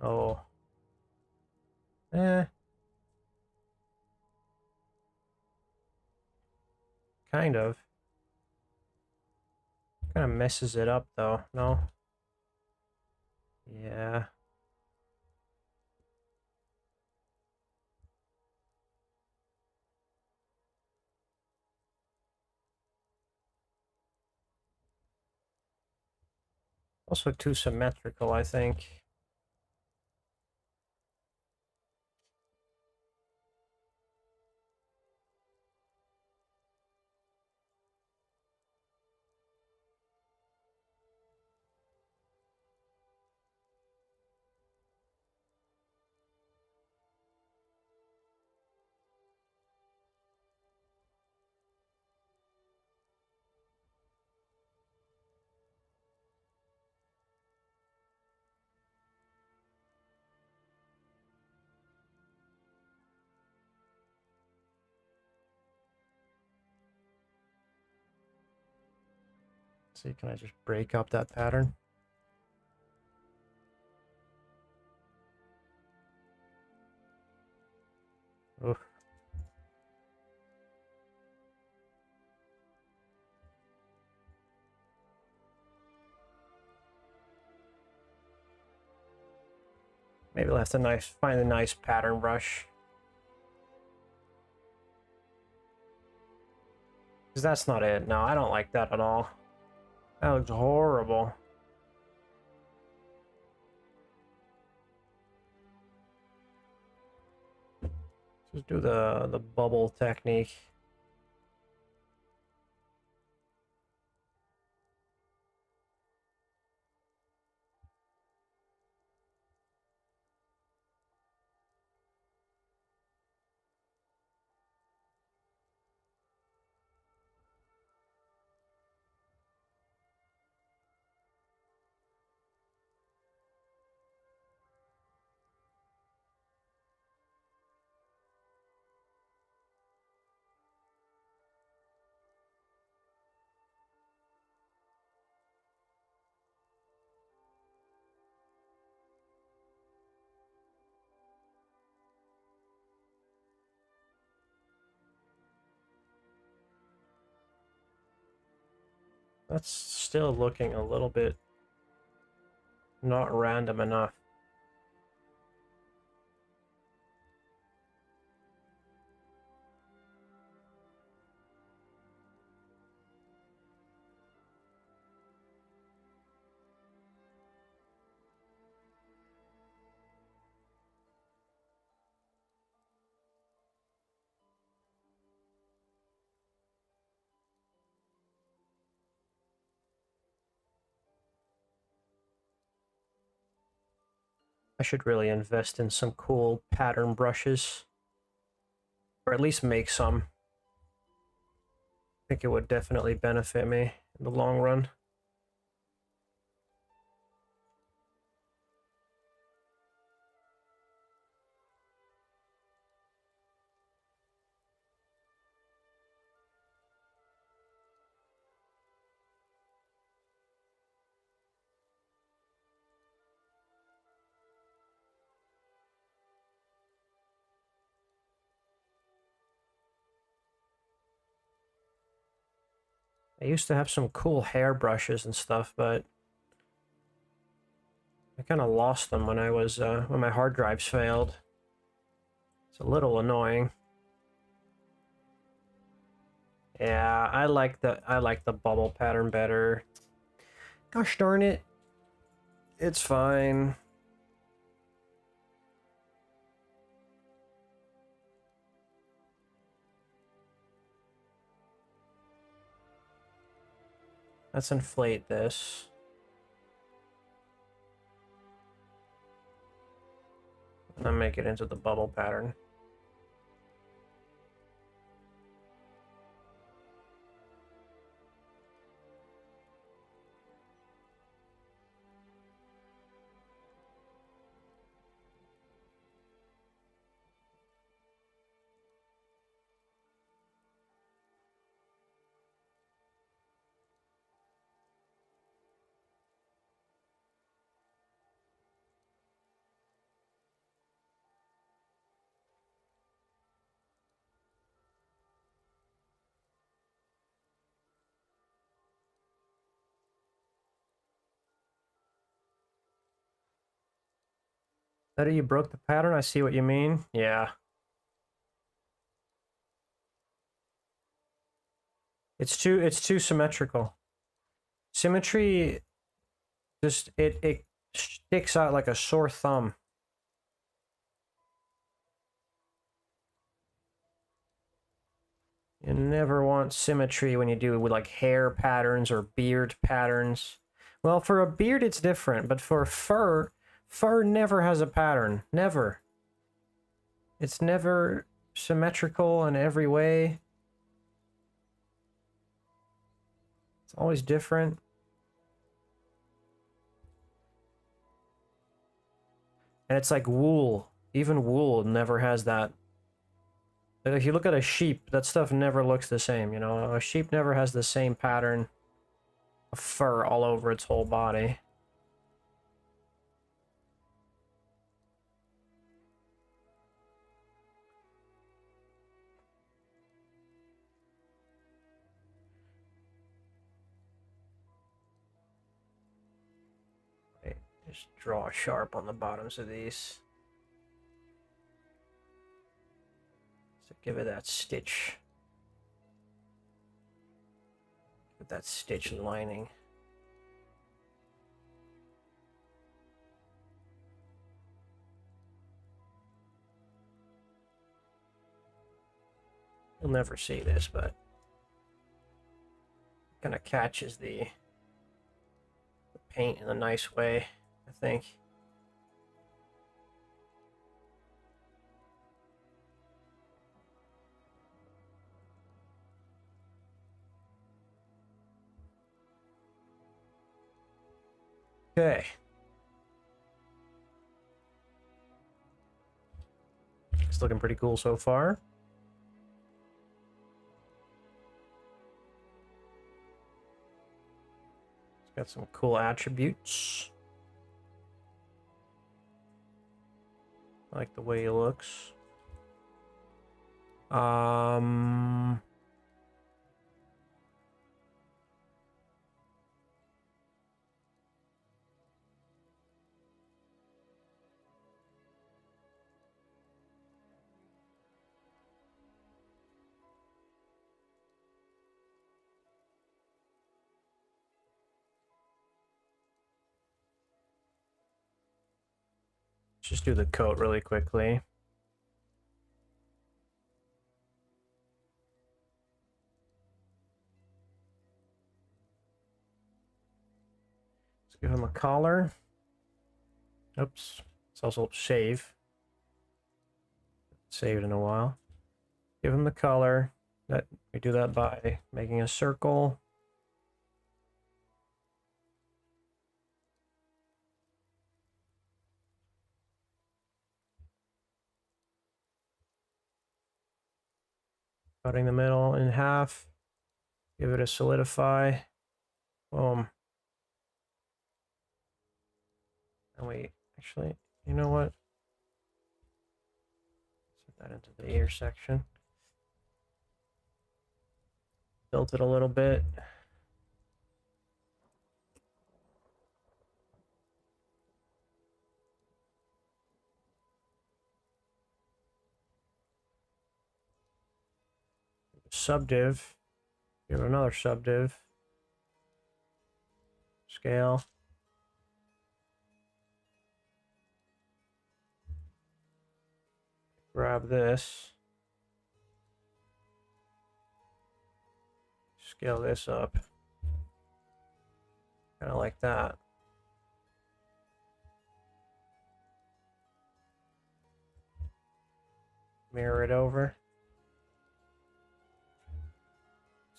Oh. Eh. Kind of. Kind of messes it up though, no? Yeah. Also too symmetrical, I think. See, can I just break up that pattern? Oof. Maybe we'll have to find a nice pattern brush. Because that's not it. No, I don't like that at all. That looks horrible. Just do the bubble technique. That's still looking a little bit not random enough. I should really invest in some cool pattern brushes. Or at least make some. I think it would definitely benefit me in the long run. I used to have some cool hair brushes and stuff, but I kind of lost them when I was when my hard drives failed. It's a little annoying. Yeah, I like the bubble pattern better. Gosh darn it. It's fine. Let's inflate this. And then make it into the bubble pattern. Better you broke the pattern. I see what you mean. Yeah. It's too symmetrical. Symmetry just it sticks out like a sore thumb. You never want symmetry when you do with like hair patterns or beard patterns. Well, for a beard it's different, but for fur, fur never has a pattern. Never. It's never symmetrical in every way. It's always different. And it's like wool. Even wool never has that. Like if you look at a sheep, that stuff never looks the same, you know? A sheep never has the same pattern of fur all over its whole body. Just draw sharp on the bottoms of these. So give it that stitch. Give it that stitch lining. You'll never see this, but it kind of catches the paint in a nice way, I think. Okay. It's looking pretty cool so far. It's got some cool attributes. I like the way he looks. Just do the coat really quickly. Let's give him a collar. Oops. It's also shave. Saved in a while. Give him the color. That we do that by making a circle. Cutting the middle in half. Give it a solidify. Boom. And we actually, you know what? Set that into the ear section. Built it a little bit. Subdiv. Give it another subdiv. Scale. Grab this. Scale this up. Kind of like that. Mirror it over.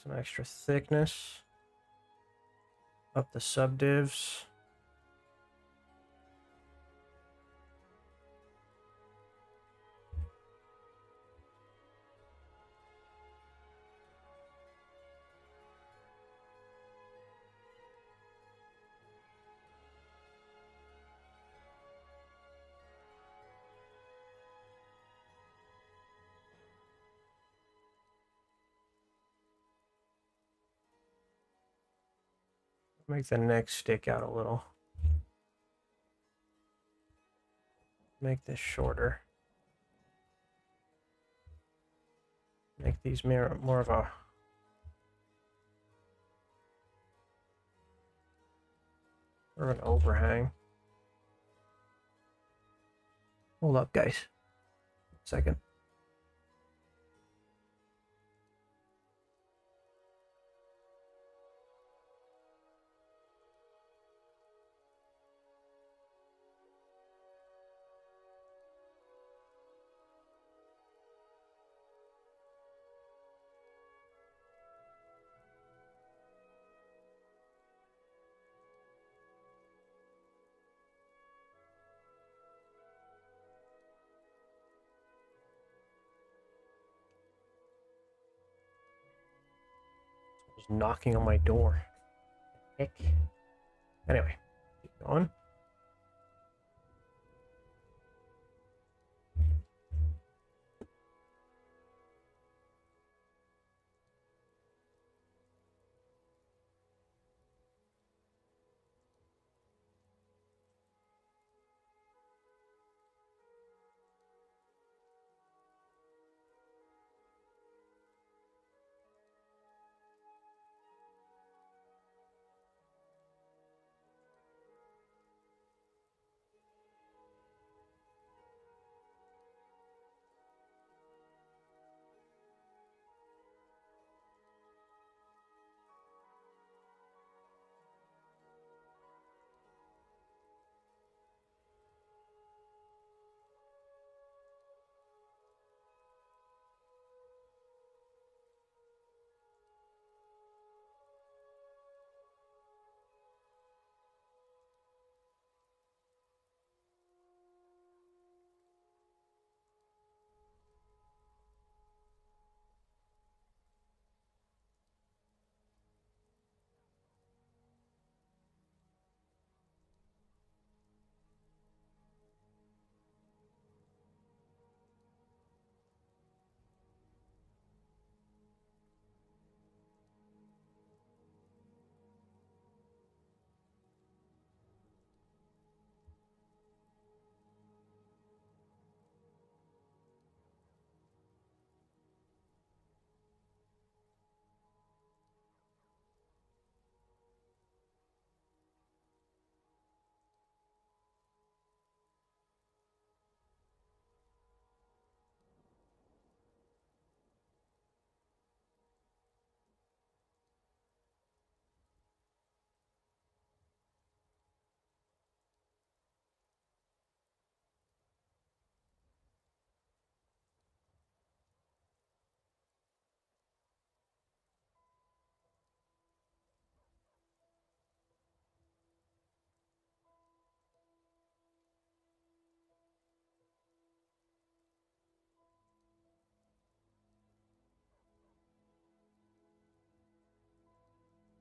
Some extra thickness. Up the subdivs. Make the neck stick out a little. make this shorter. Make these more of a an overhang. Hold up, guys. Second. Knocking on my door. Heck. Anyway, keep going.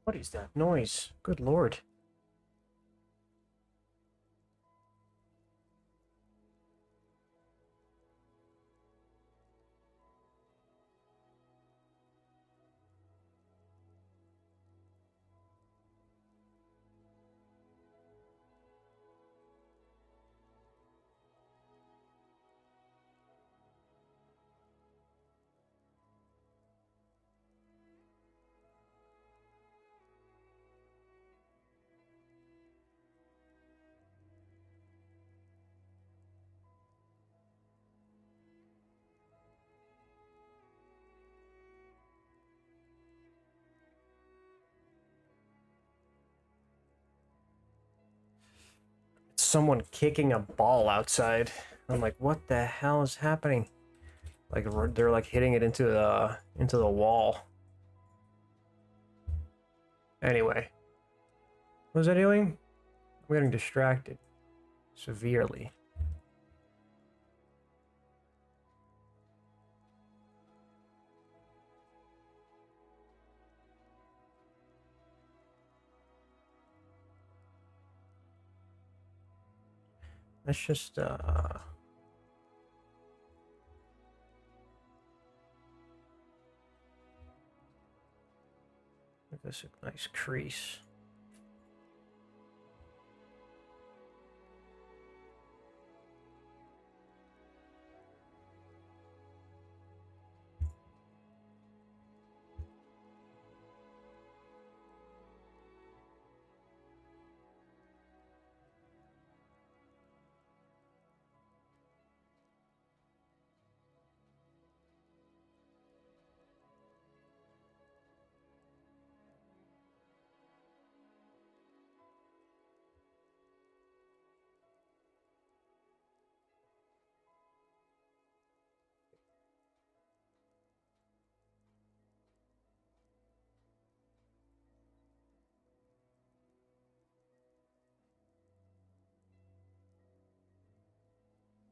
What is that noise? Good lord. Someone kicking a ball outside. I'm like, what the hell is happening? Like they're like hitting it into the wall. Anyway, what was I doing? I'm getting distracted severely. Let's just make this a nice crease.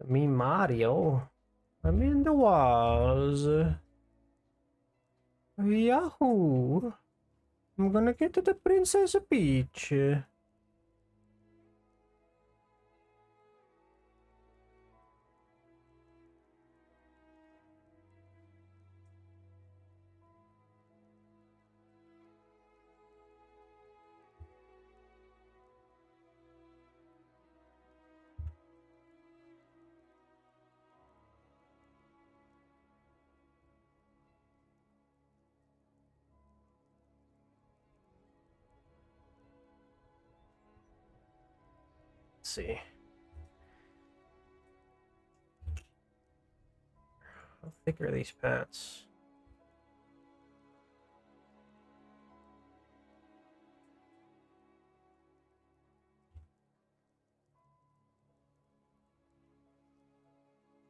Me Mario. I'm in the walls. Yahoo! I'm gonna get to the Princess Peach. See. How thick are these pants?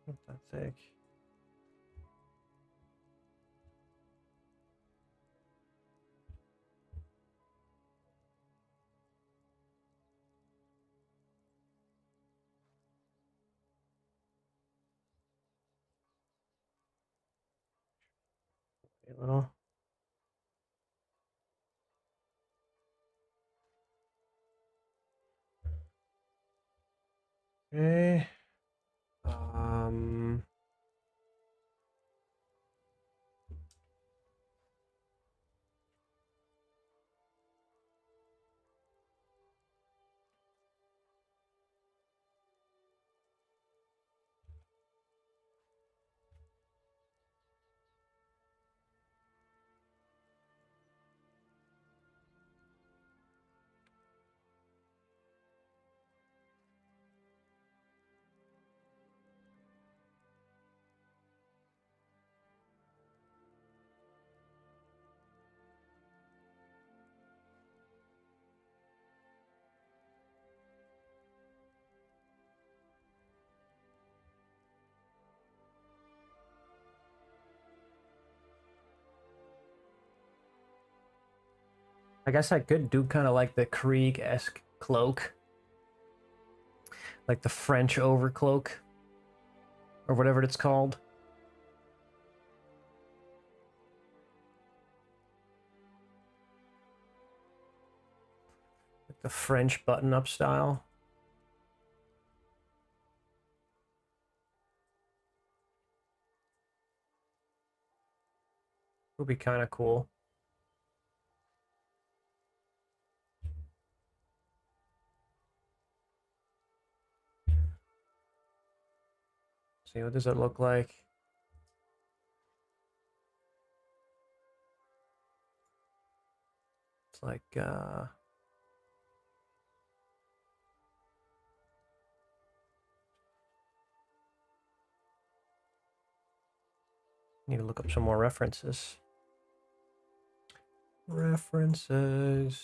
Not that thick. A little. Okay. I guess I could do kind of like the Krieg-esque cloak. Like the French overcloak. Or whatever it's called. Like the French button-up style. Would be kind of cool. See, what does it look like? It's like, need to look up some more references. References.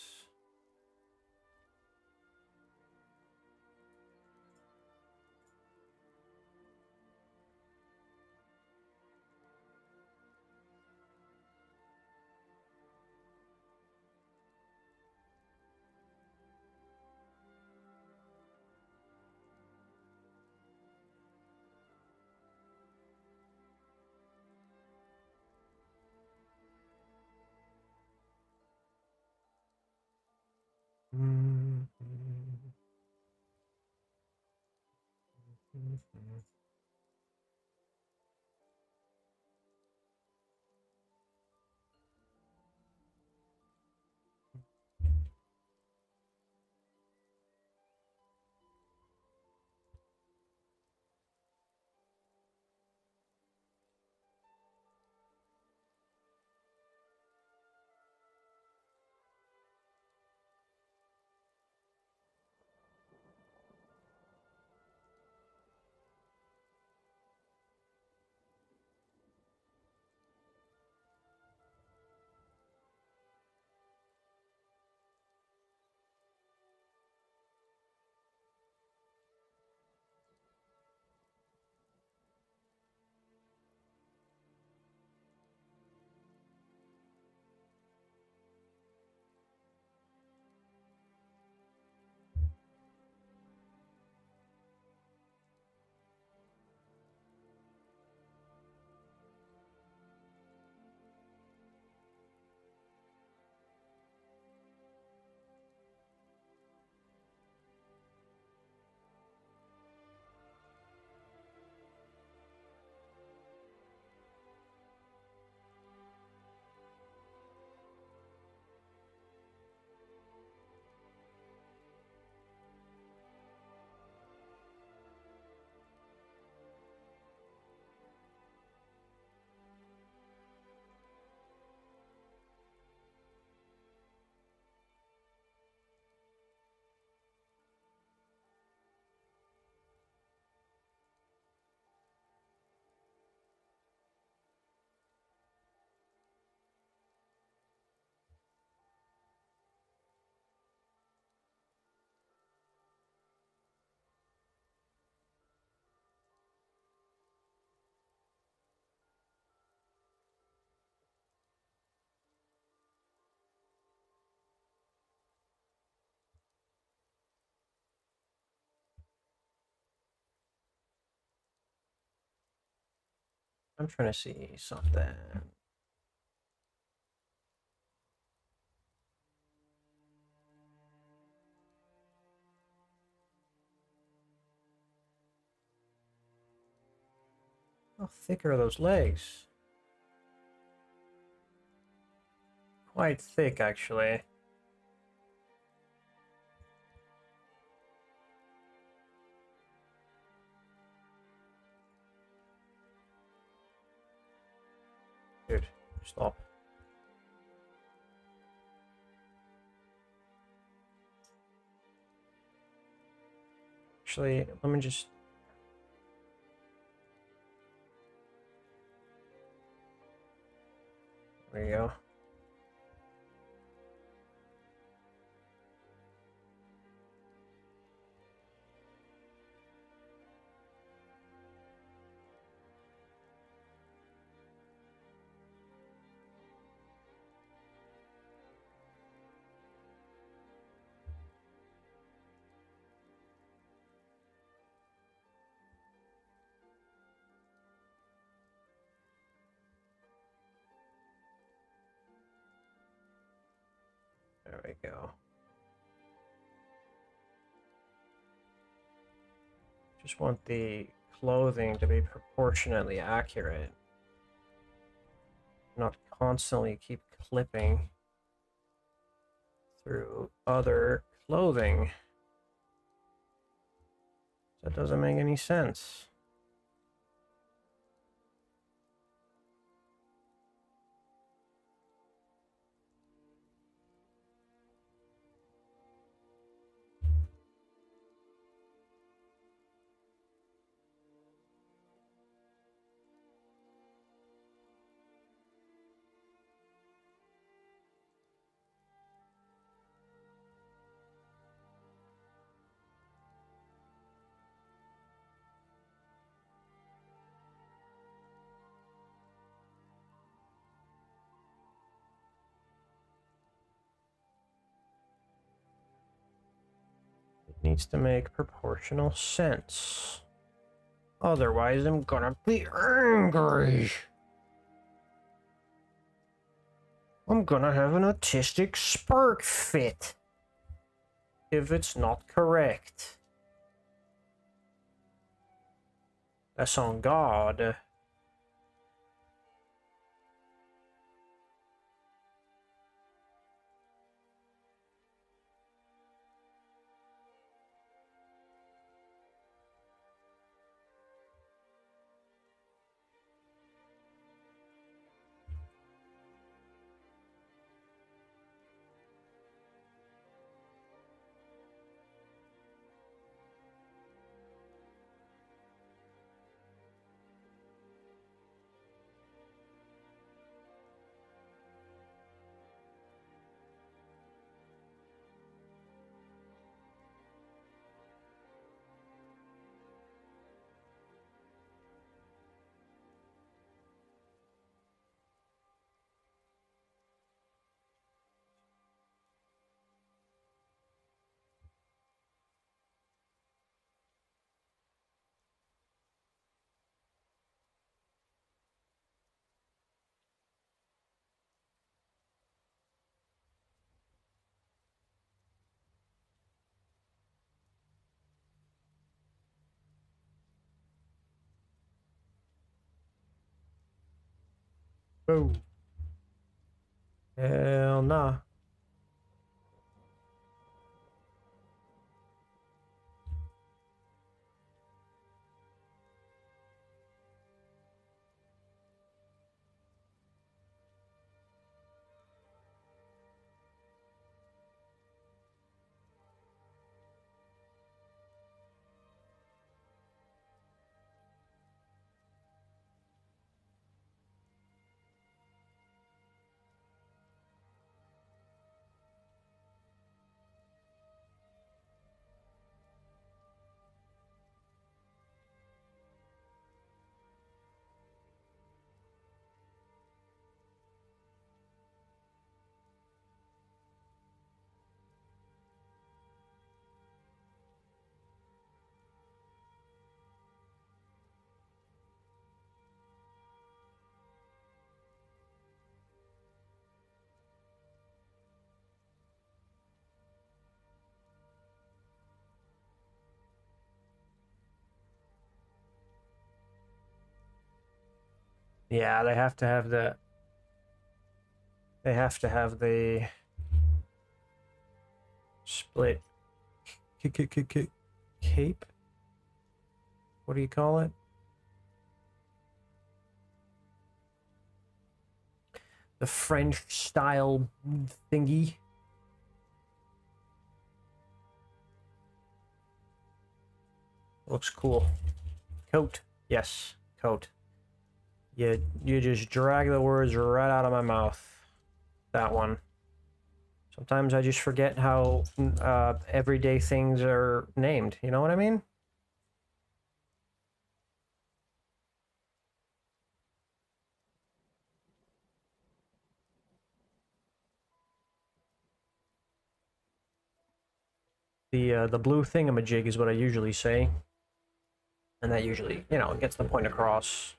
I'm trying to see something. How thick are those legs? Quite thick, actually. Dude, stop. Actually, let me just... There you go. There we go. Just want the clothing to be proportionately accurate. Not constantly keep clipping through other clothing. That doesn't make any sense. Needs to make proportional sense. Otherwise, I'm gonna be angry. I'm gonna have an autistic spark fit if it's not correct. That's on God. Oh. Hell nah. Yeah, they have to have the... They have to have the... Split... Cape? What do you call it? The French style thingy. Looks cool. Coat. Yes, coat. You just drag the words right out of my mouth. That one. Sometimes I just forget how everyday things are named. You know what I mean? The blue thingamajig is what I usually say. And that usually, you know, gets the point across.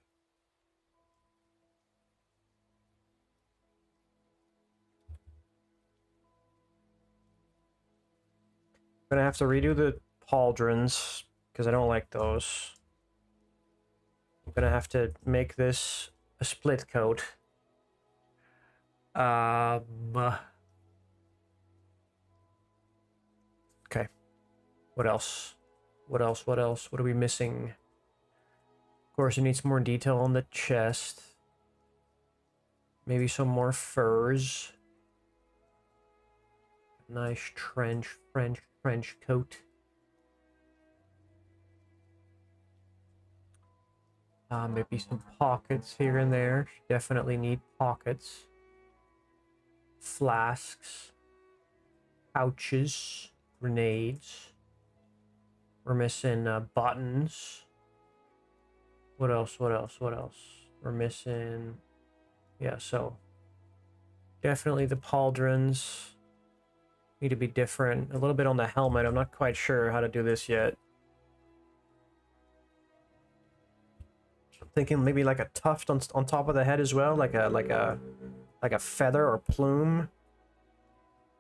I'm gonna have to redo the pauldrons because I don't like those. I'm gonna have to make this a split coat. Okay. What else? What else? What else? What are we missing? Of course, it needs more detail on the chest. Maybe some more furs. Nice French coat. Maybe some pockets here and there. Definitely need pockets. Flasks. Pouches. Grenades. We're missing buttons. What else? What else? What else? We're missing... Yeah, so... Definitely the pauldrons need to be different. A little bit on the helmet. I'm not quite sure how to do this yet. I'm thinking maybe like a tuft on top of the head as well, like a feather or plume,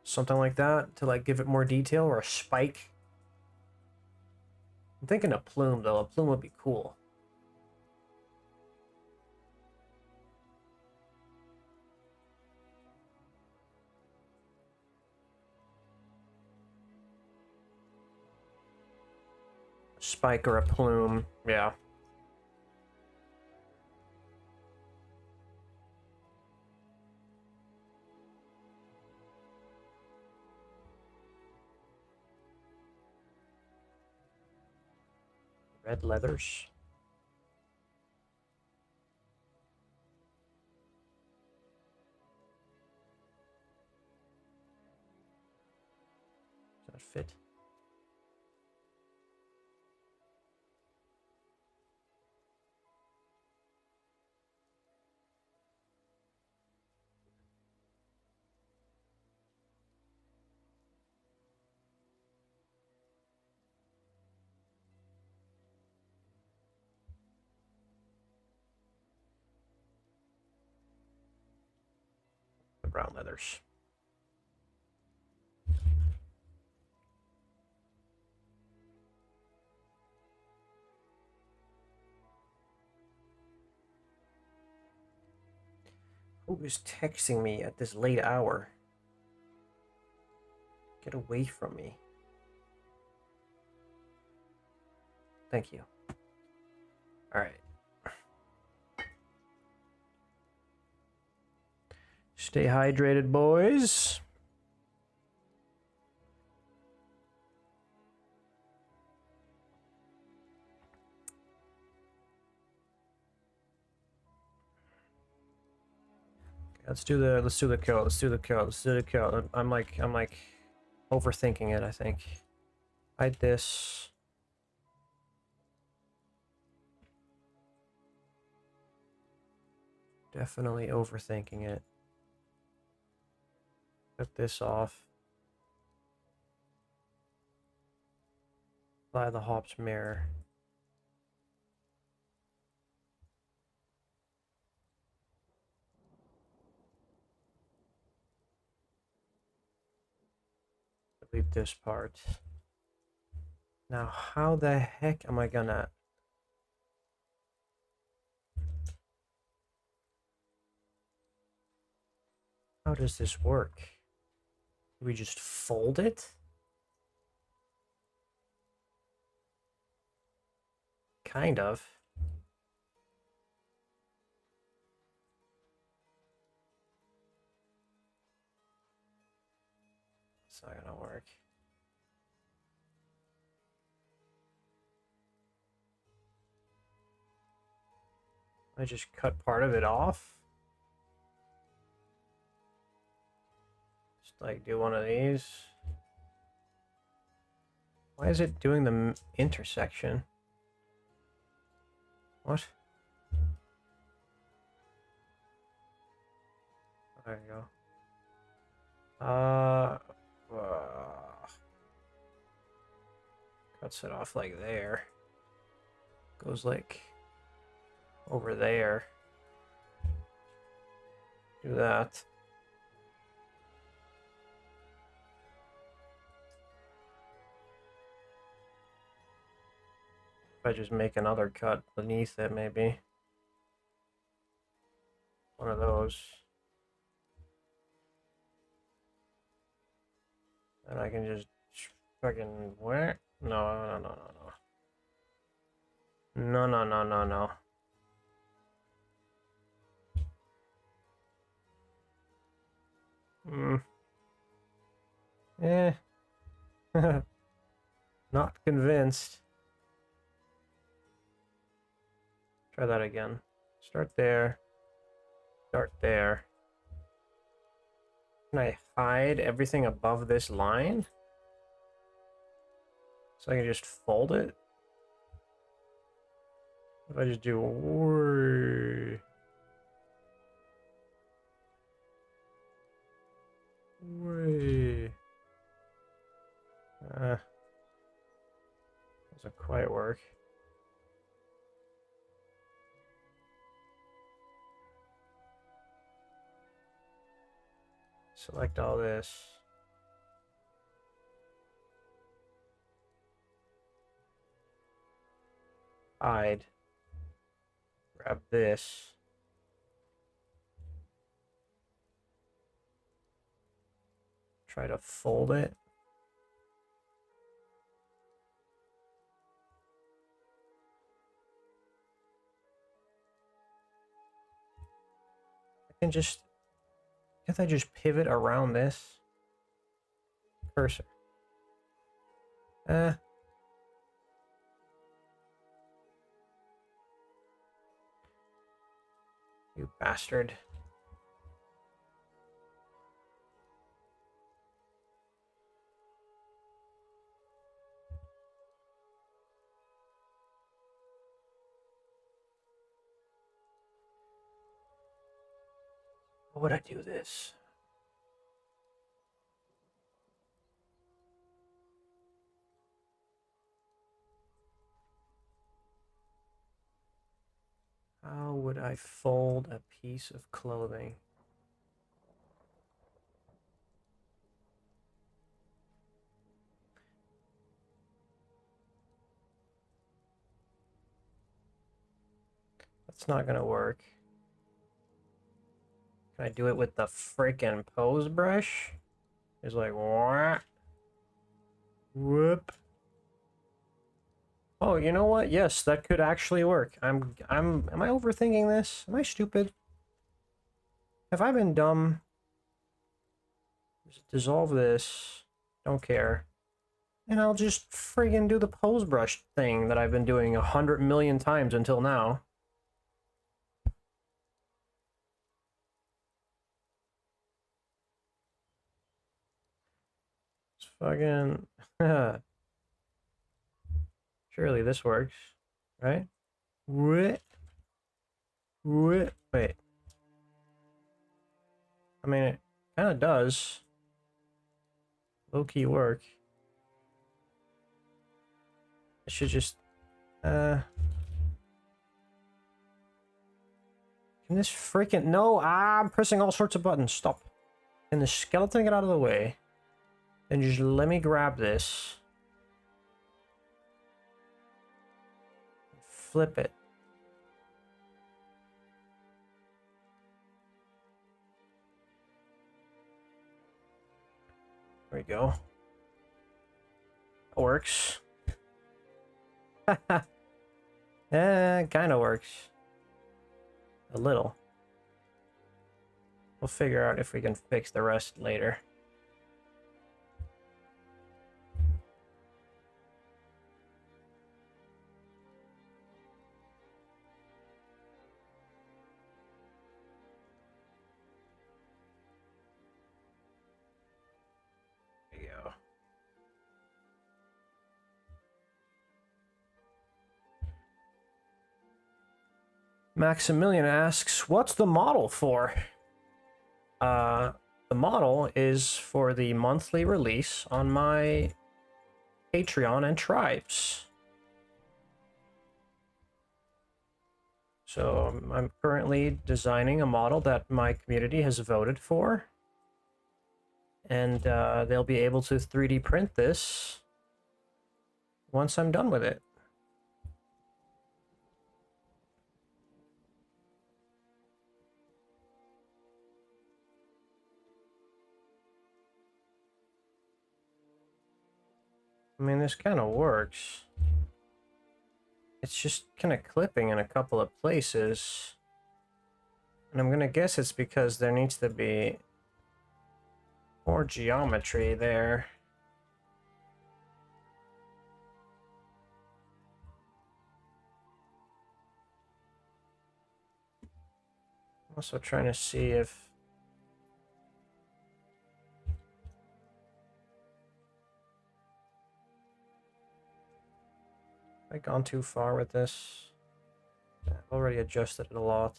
something like that to like give it more detail, or a spike. I'm thinking a plume though. A plume would be cool. A spike or a plume, yeah. Red leathers. Does that fit? The brown leathers. Who is texting me at this late hour? Get away from me. Thank you. All right. Stay hydrated, boys. Let's do the kill. Let's do the kill. I'm like overthinking it, I think. Hide this. Definitely overthinking it. Cut this off. Apply the hops mirror. Delete this part. Now, how the heck am I gonna... How does this work? Do we just fold it? Kind of. It's not gonna work. I just cut part of it off. Just like do one of these. Why is it doing the intersection? What? There you go. Cuts it off like there. Goes like over there. Do that. If I just make another cut beneath it, maybe. One of those. And I can just fucking where? No. No. Eh. Not convinced. Try that again. Start there. Start there. Can I hide everything above this line? So I can just fold it? If I just do... doesn't quite work. Select all this. Hide. Grab this. Try to fold it. Can't I just pivot around this cursor? You bastard. How would I do this? How would I fold a piece of clothing? That's not gonna work. Can I do it with the freaking pose brush? It's like, what? Whoop. Oh, you know what? Yes, that could actually work. Am I overthinking this? Am I stupid? Have I been dumb? Just dissolve this. Don't care. And I'll just friggin' do the pose brush thing that I've been doing 100 million times until now. It's fucking... Surely this works, right? Wait. I mean, it kind of does. Low-key work. I should just... Can this freaking... No! I'm pressing all sorts of buttons. Stop. Can the skeleton get out of the way? Then just let me grab this. Flip it. There we go. Works. Kind of works. A little. We'll figure out if we can fix the rest later. There you go. Maximilian asks, what's the model for? The model is for the monthly release on my Patreon and Tribes. So I'm currently designing a model that my community has voted for. And they'll be able to 3D print this once I'm done with it. I mean, this kind of works. It's just kind of clipping in a couple of places. And I'm gonna guess it's because there needs to be more geometry there. I'm also trying to see if I've gone too far with this. I've already adjusted it a lot.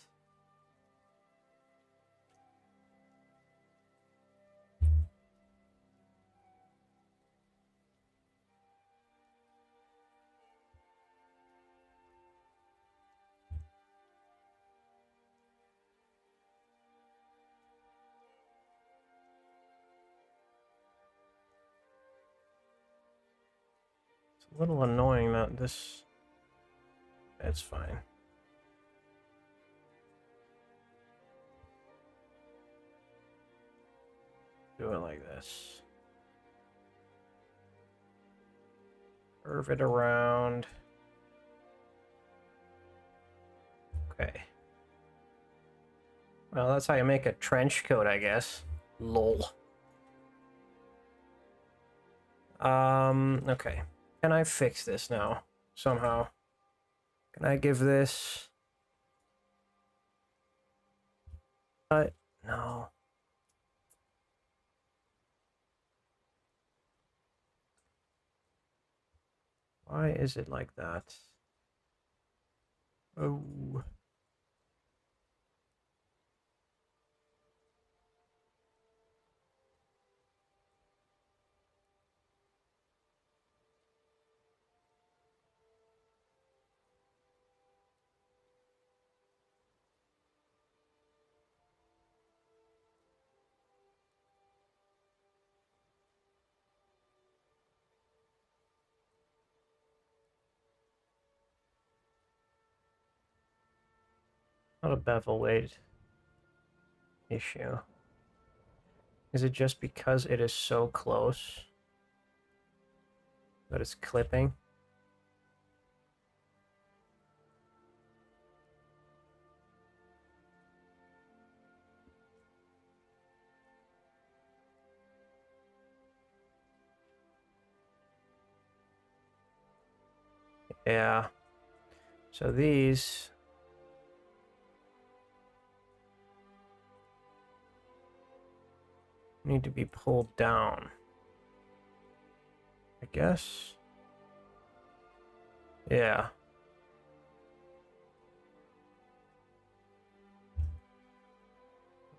It's a little annoying that this... It's fine. Do it like this. Curve it around. Okay. Well, that's how you make a trench coat, I guess. Lol. Okay. Can I fix this now? Somehow. Can I give this... No. Why is it like that? Oh. Not a bevel weight issue. Is it just because it is so close that it's clipping? Yeah. So these... need to be pulled down, I guess. Yeah.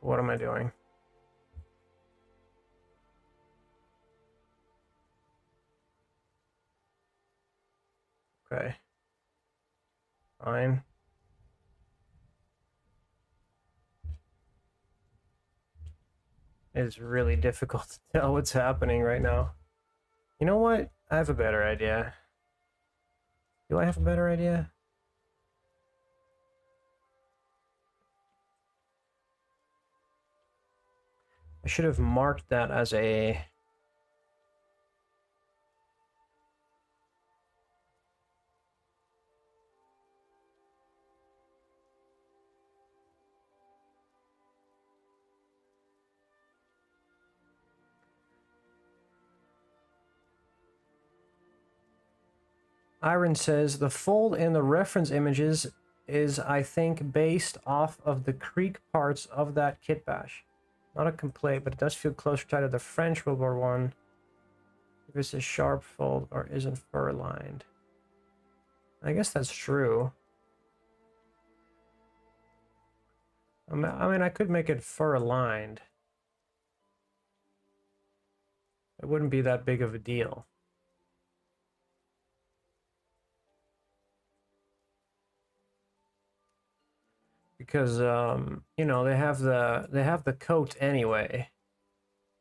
What am I doing? Okay. Fine. It's really difficult to tell what's happening right now. You know what? I have a better idea. Do I have a better idea? I should have marked that as a Iron says the fold in the reference images is, I think, based off of the creek parts of that Kitbash. Not a complaint, but it does feel closer to the French World War One. If it's a sharp fold or isn't fur lined. I guess that's true. I mean, I could make it fur lined. It wouldn't be that big of a deal. Because you know, they have the coat anyway.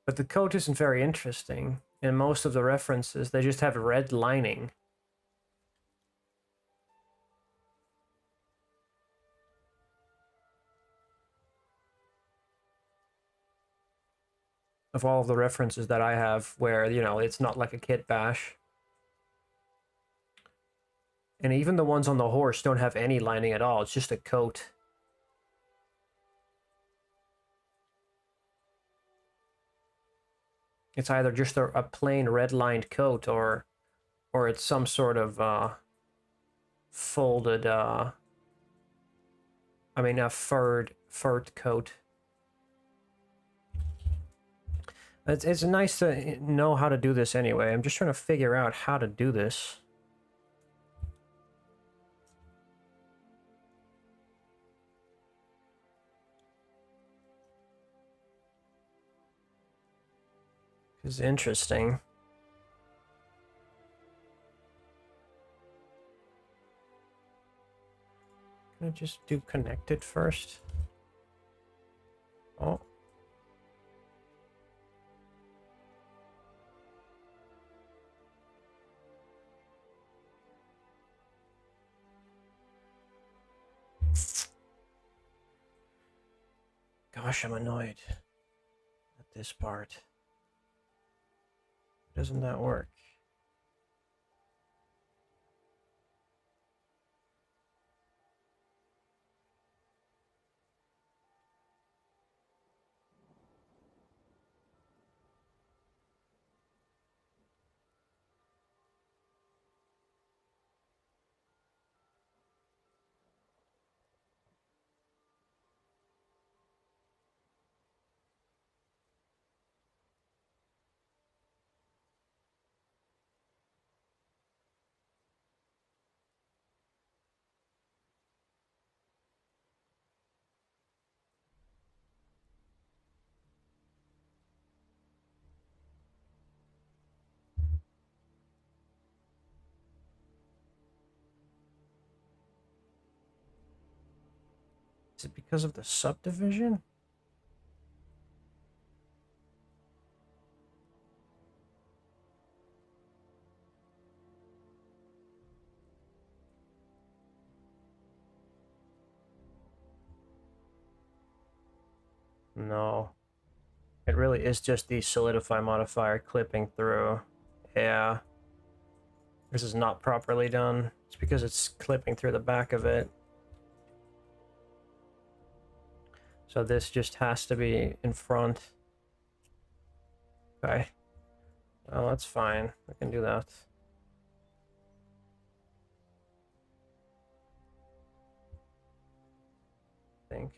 But the coat isn't very interesting. In most of the references, they just have red lining. Of all of the references that I have where, you know, it's not like a Kitbash. And even the ones on the horse don't have any lining at all. It's just a coat. It's either just a plain red-lined coat or it's some sort of folded, I mean, a furred coat. It's nice to know how to do this anyway. I'm just trying to figure out how to do this. It's interesting. Can I just do connected first? Oh. Gosh, I'm annoyed at this part. Doesn't that work? Is it because of the subdivision? No. It really is just the solidify modifier clipping through. Yeah. This is not properly done. It's because it's clipping through the back of it. So this just has to be in front. Okay. Well, that's fine. I can do that. I think.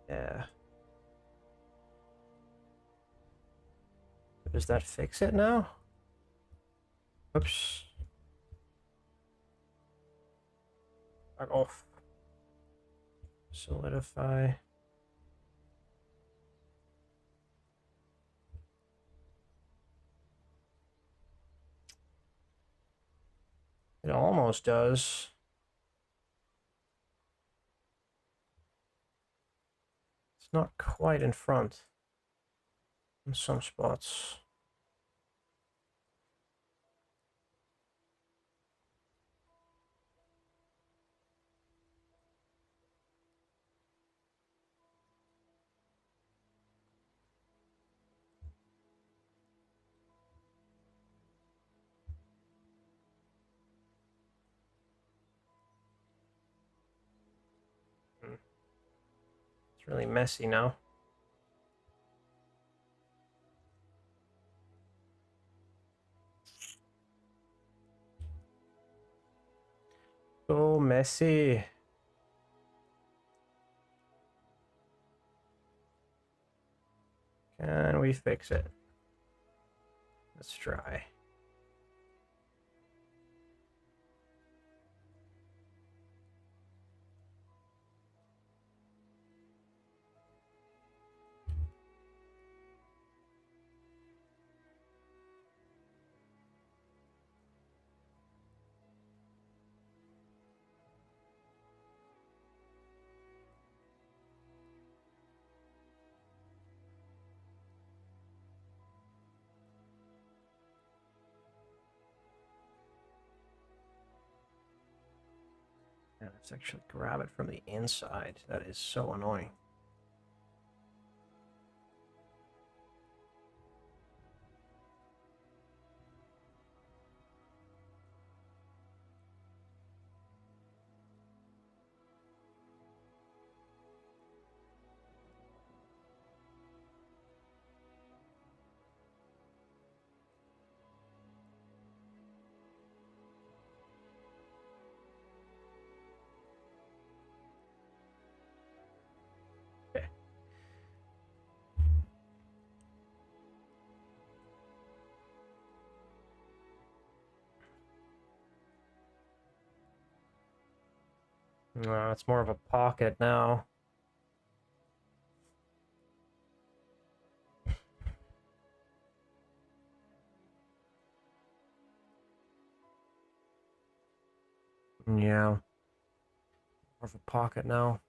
Yeah. Does that fix it now? Oops. Back off. Solidify. It almost does. It's not quite in front in some spots. It's really messy now. So messy. Can we fix it? Let's try. Yeah, let's actually grab it from the inside. That is so annoying. Okay. It's more of a pocket now. Yeah. More of a pocket now.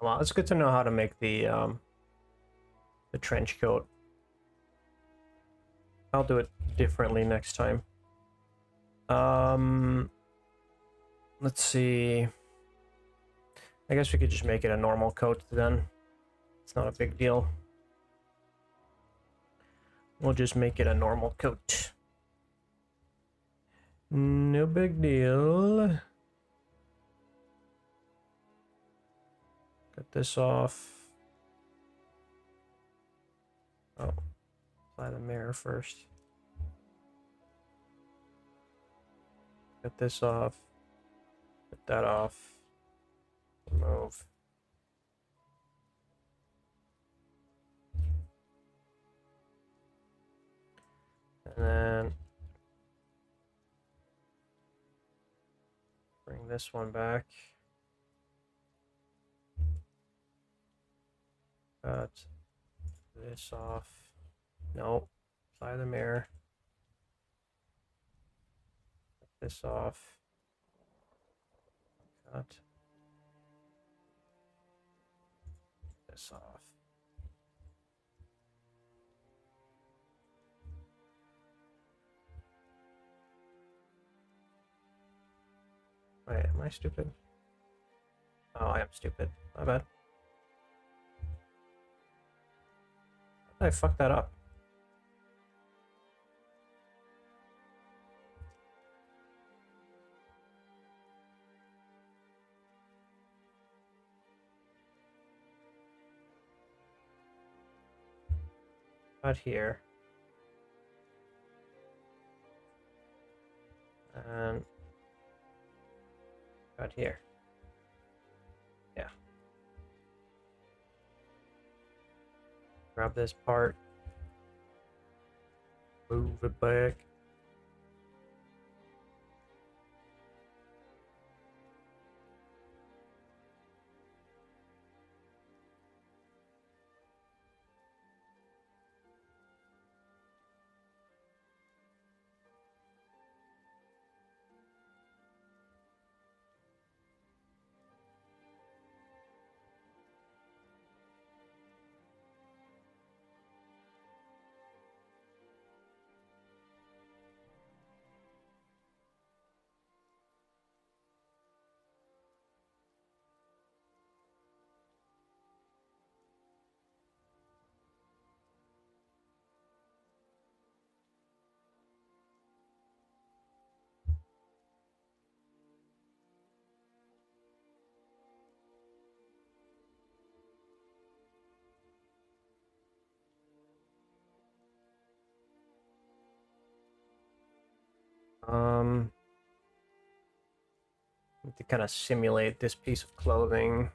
Well, it's good to know how to make the trench coat. I'll do it differently next time. Let's see. I guess we could just make it a normal coat then. It's not a big deal. We'll just make it a normal coat. No big deal. Cut this off. Oh, apply the mirror first. Cut this off. Cut that off. Remove. And then bring this one back. Cut this off. No, apply the mirror. Cut this off. Cut this off. Wait, am I stupid? Oh, I am stupid. My bad. How did I fuck that up? Cut here. And cut here. Yeah. Grab this part. Move it back. To kind of simulate this piece of clothing.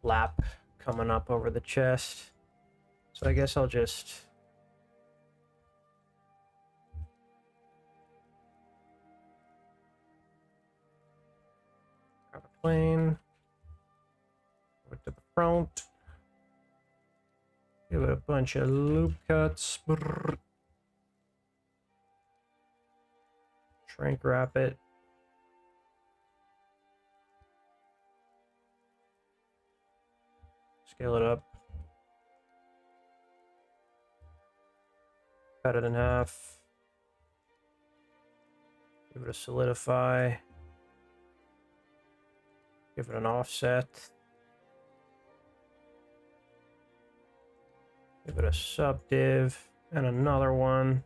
Lap coming up over the chest. So I guess I'll just grab a plane. Over to the front. Give it a bunch of loop cuts. Brrr. Shrink wrap it. Scale it up. Cut it in half. Give it a solidify. Give it an offset. Give it a subdiv and another one.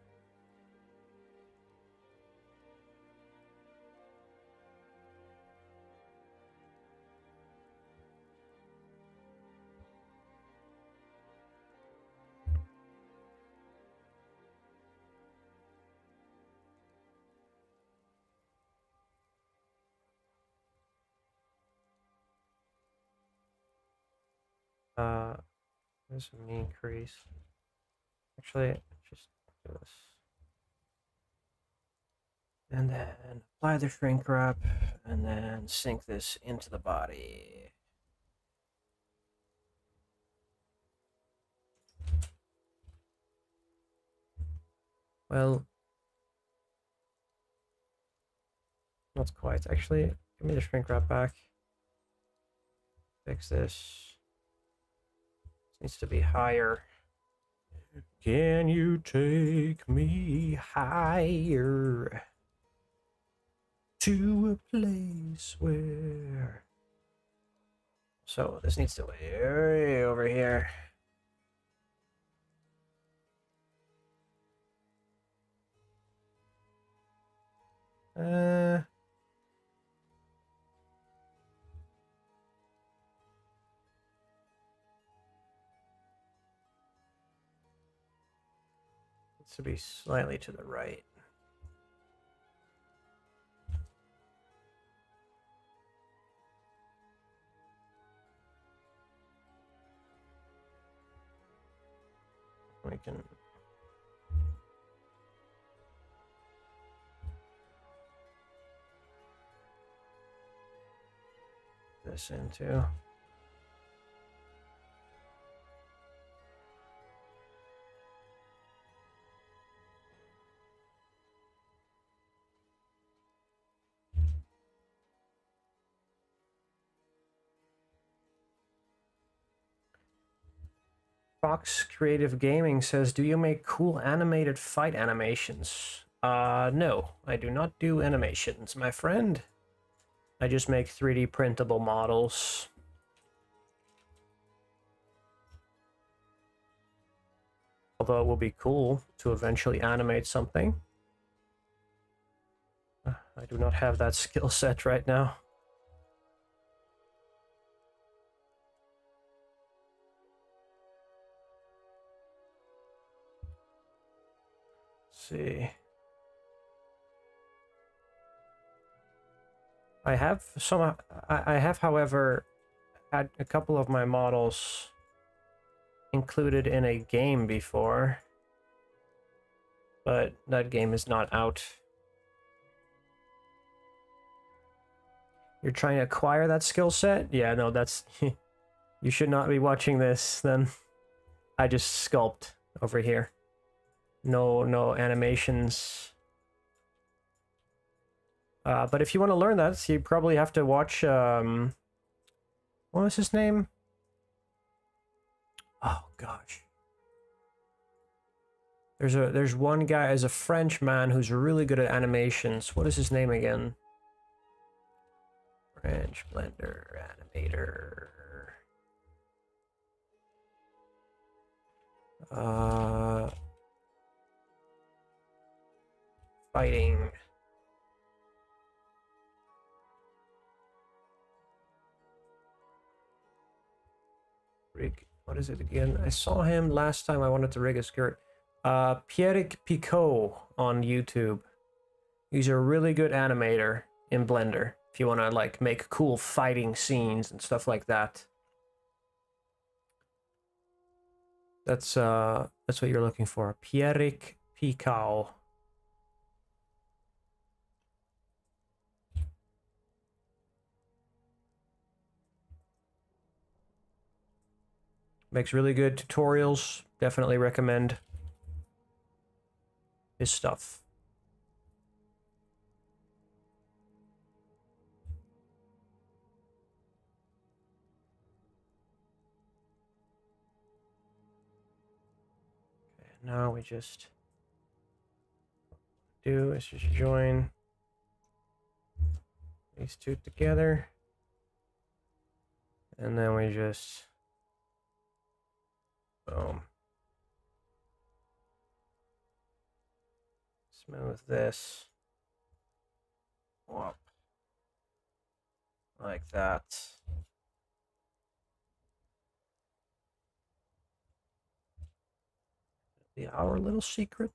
There's a mean crease. Actually, just do this. And then apply the shrink wrap, and then sink this into the body. Well, not quite. Actually, give me the shrink wrap back. Fix this. Needs to be higher. Can you take me higher to a place where... So this needs to be way over here. To be slightly to the right. We can this into. Fox Creative Gaming says, do you make cool animated fight animations? No, I do not do animations, my friend. I just make 3D printable models. Although it will be cool to eventually animate something. I do not have that skill set right now. see. I have some. I have, however, had a couple of my models included in a game before, but that game is not out. You're trying to acquire that skill set? Yeah, no, that's... You should not be watching this, then. I just sculpt over here. No animations. But if you want to learn that, you probably have to watch, what was his name? Oh, gosh. There's one guy as a French man who's really good at animations. What is his name again? French Blender animator. Fighting. Rig. What is it again? I saw him last time I wanted to rig a skirt. Pierrick Picot on YouTube. He's a really good animator in Blender. If you want to like make cool fighting scenes and stuff like that. That's what you're looking for. Pierrick Picot. Makes really good tutorials. Definitely recommend his stuff. Okay, now we just join these two together. And then we just boom. Smooth this. Whoop. Like that. Our little secret.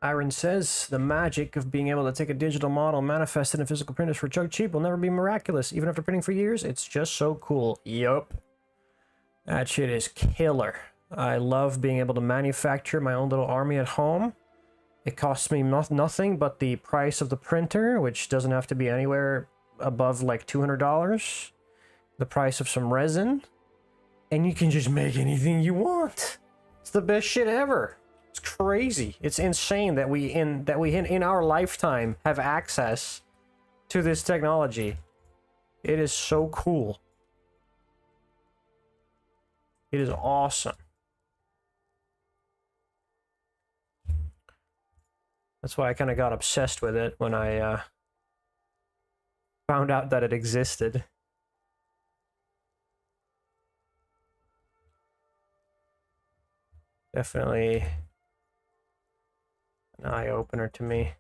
Iron says, the magic of being able to take a digital model manifested in physical printers for chug cheap will never be miraculous. Even after printing for years, it's just so cool. Yup. That shit is killer. I love being able to manufacture my own little army at home. It costs me nothing but the price of the printer, which doesn't have to be anywhere above like $200. The price of some resin. And you can just make anything you want. It's the best shit ever. It's crazy. It's insane that we in our lifetime have access to this technology. It is so cool. It is awesome. That's why I kind of got obsessed with it when I found out that it existed. Definitely an eye-opener to me.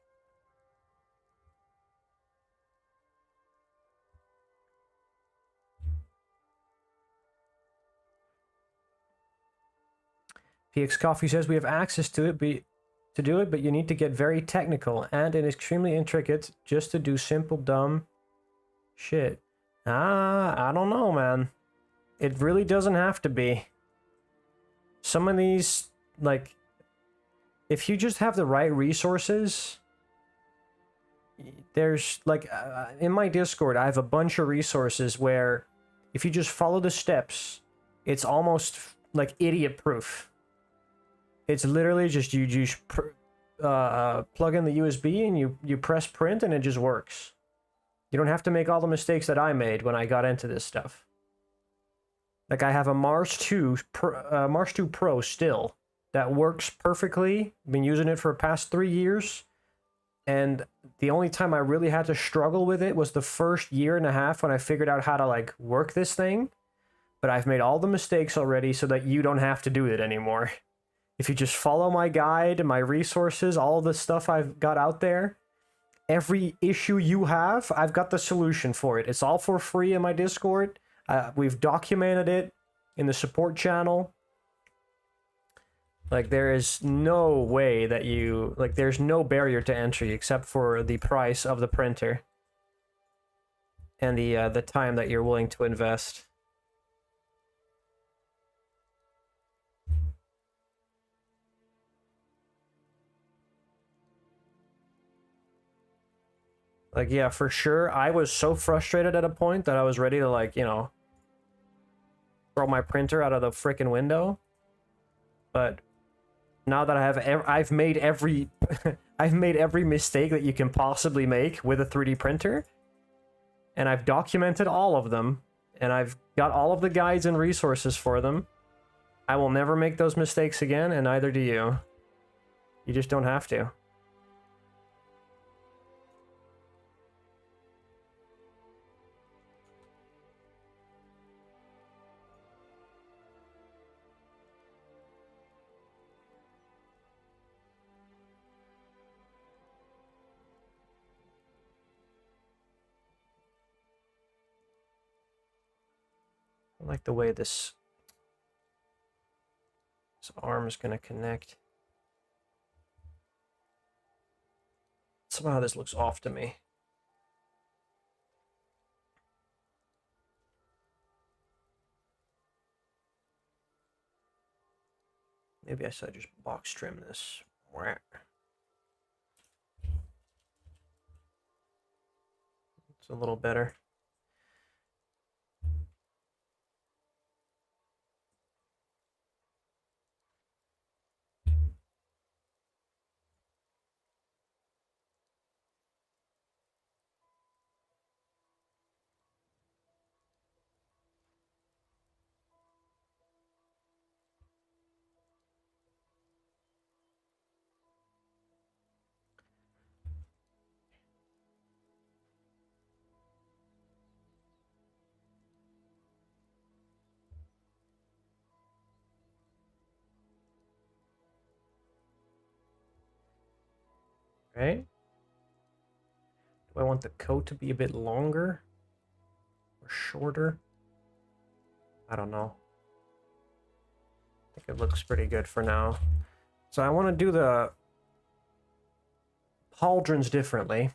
PX Coffee says we have access to it, but you need to get very technical and it is extremely intricate just to do simple dumb shit. I don't know, man. It really doesn't have to be. Some of these, like, if you just have the right resources, there's, like, in my Discord, I have a bunch of resources where if you just follow the steps, it's almost, like, idiot-proof. It's literally just, you just plug in the USB and you press print and it just works. You don't have to make all the mistakes that I made when I got into this stuff. Like I have a Mars 2 Pro still that works perfectly. Been using it for the past 3 years. And the only time I really had to struggle with it was the first year and a half when I figured out how to like work this thing. But I've made all the mistakes already so that you don't have to do it anymore. If you just follow my guide, my resources, all the stuff I've got out there, every issue you have, I've got the solution for it. It's all for free in my Discord. We've documented it in the support channel. Like, there is no way that you... Like, there's no barrier to entry except for the price of the printer. And the time that you're willing to invest. Like, yeah, for sure. I was so frustrated at a point that I was ready to, like, you know, throw my printer out of the frickin' window. But now that I've made every I've made every mistake that you can possibly make with a 3D printer, and I've documented all of them, and I've got all of the guides and resources for them. I will never make those mistakes again, and neither do you. You just don't have to. I like the way this arm is going to connect. Somehow this looks off to me. Maybe I should just box trim this. It's a little better. Right? Do I want the coat to be a bit longer or shorter? I don't know. I think it looks pretty good for now. So I want to do the pauldrons differently.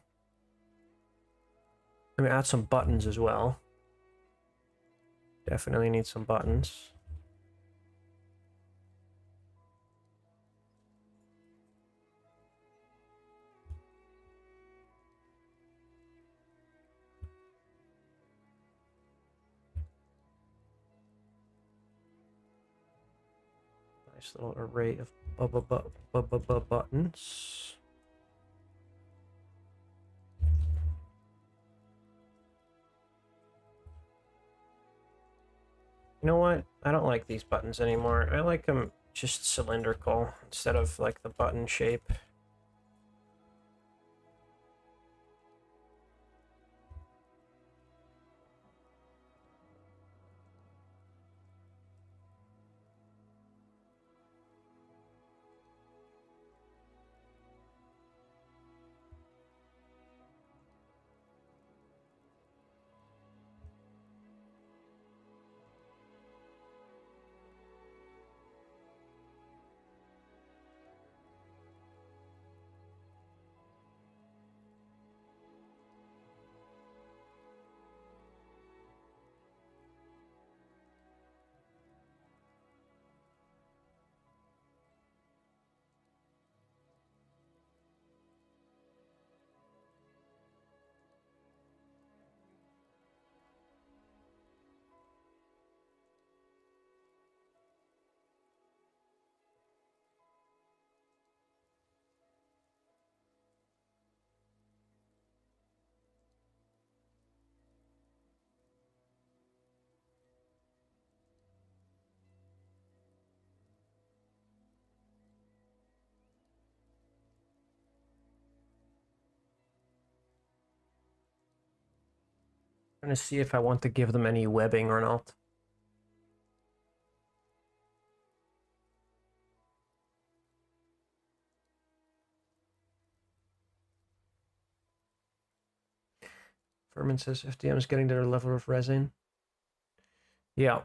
Let me add some buttons as well. Definitely need some buttons. Nice little array of buttons. You know what? I don't like these buttons anymore. I like them just cylindrical instead of like the button shape. Trying to see if I want to give them any webbing or not. Furman says FDM is getting to their level of resin. Yeah,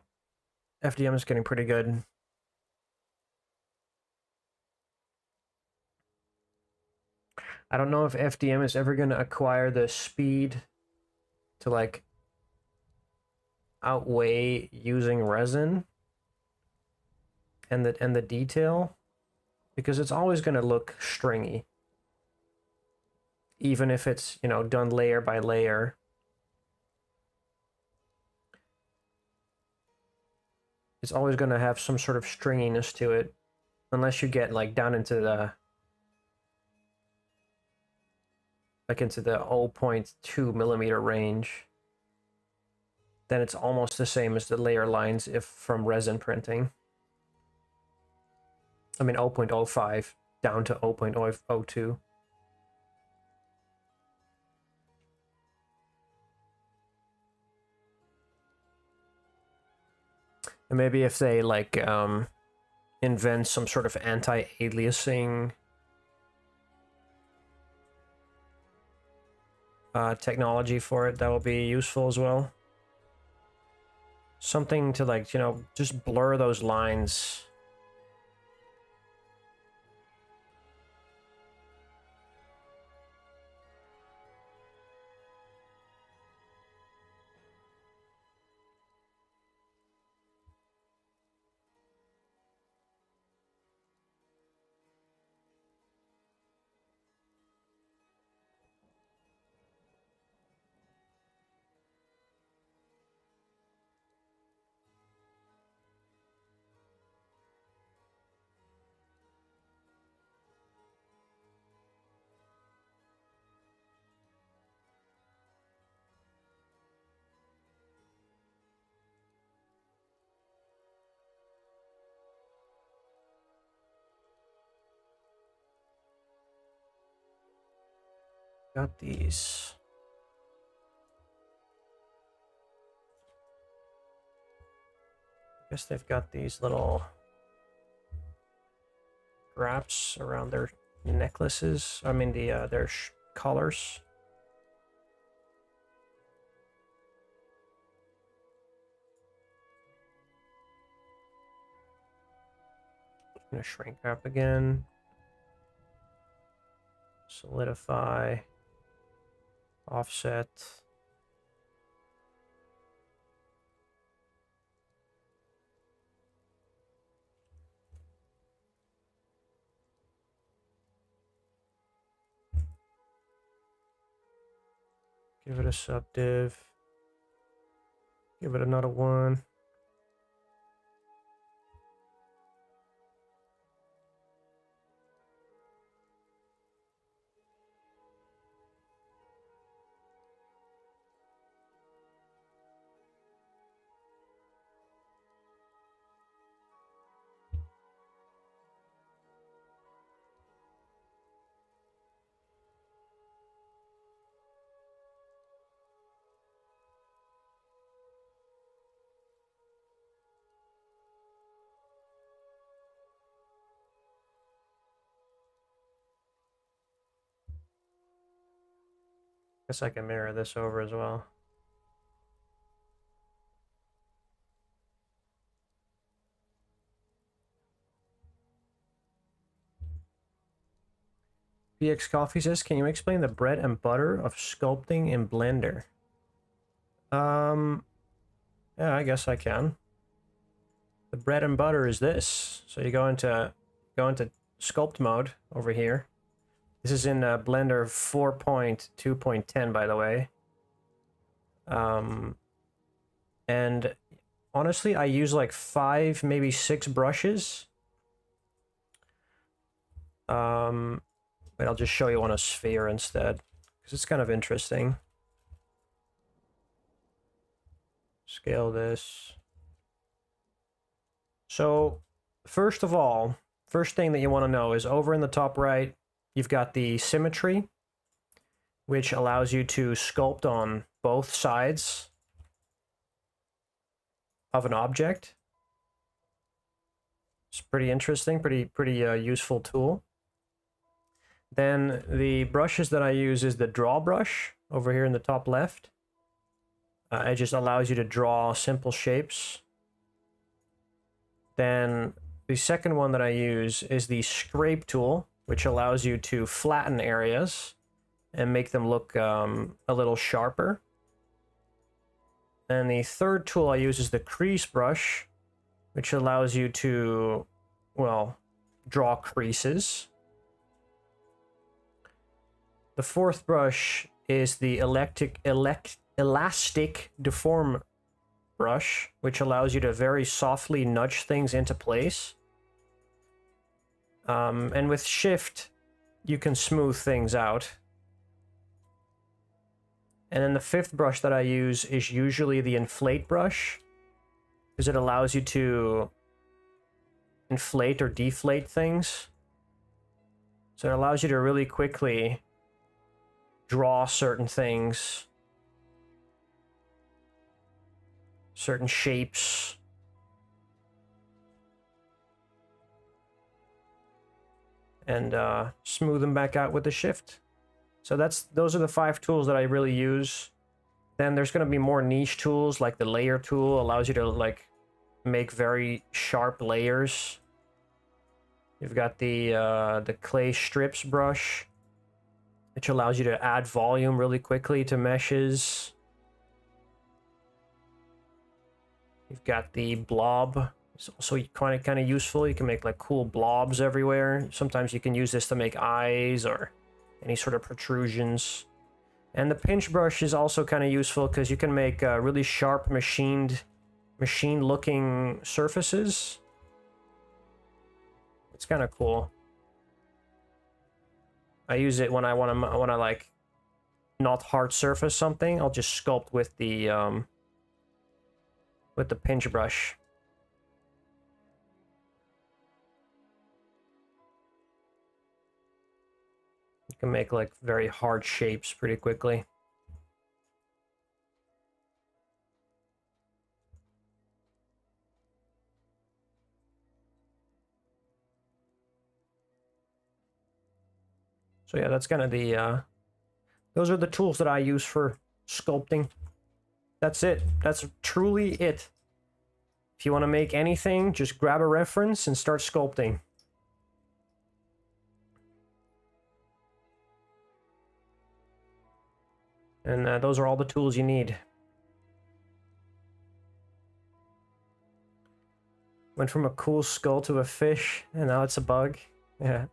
FDM is getting pretty good. I don't know if FDM is ever going to acquire the speed to like outweigh using resin and the detail, because it's always going to look stringy, even if it's, you know, done layer by layer. It's always going to have some sort of stringiness to it, unless you get like down into the into the 0.2 millimeter range. Then it's almost the same as the layer lines if from resin printing. I mean 0.05 down to 0.02. And maybe if they like invent some sort of anti-aliasing technology for it, that will be useful as well. Something to like, you know, just blur those lines. Got these. I guess they've got these little wraps around their necklaces. I mean their collars. I'm gonna shrink wrap again. Solidify. Offset. Give it a subdiv. Give it another one. Guess I can mirror this over as well. PX Coffee says, can you explain the bread and butter of sculpting in Blender? Yeah, I guess I can. The bread and butter is this. So you go into sculpt mode over here. This is in Blender 4.2.10, by the way. And honestly, I use like 5, maybe 6 brushes. But I'll just show you on a sphere instead, because it's kind of interesting. Scale this. So, first of all, first thing that you want to know is over in the top right, you've got the symmetry. which allows you to sculpt on both sides of an object. It's pretty interesting, pretty useful tool. Then the brushes that I use is the draw brush over here in the top left. It just allows you to draw simple shapes. Then the second one that I use is the scrape tool, which allows you to flatten areas and make them look a little sharper. And the third tool I use is the crease brush, which allows you to, well, draw creases. The fourth brush is the elastic deform brush, which allows you to very softly nudge things into place. And with shift, you can smooth things out. And then the fifth brush that I use is usually the inflate brush, because it allows you to inflate or deflate things. So it allows you to really quickly draw certain things, certain shapes. And smooth them back out with the shift. So those are the 5 tools that I really use. Then there's going to be more niche tools, like the layer tool allows you to like make very sharp layers. You've got the clay strips brush, which allows you to add volume really quickly to meshes. You've got the blob. It's also kind of useful. You can make like cool blobs everywhere. Sometimes you can use this to make eyes or any sort of protrusions. And the pinch brush is also kind of useful because you can make really sharp machine-looking surfaces. It's kind of cool. I use it when I want to like not hard surface something. I'll just sculpt with the pinch brush. You can make like very hard shapes pretty quickly. So yeah, that's kind of the those are the tools that I use for sculpting. That's it. That's truly it. If you want to make anything, just grab a reference and start sculpting. And those are all the tools you need. Went from a cool skull to a fish, and now it's a bug. Yeah.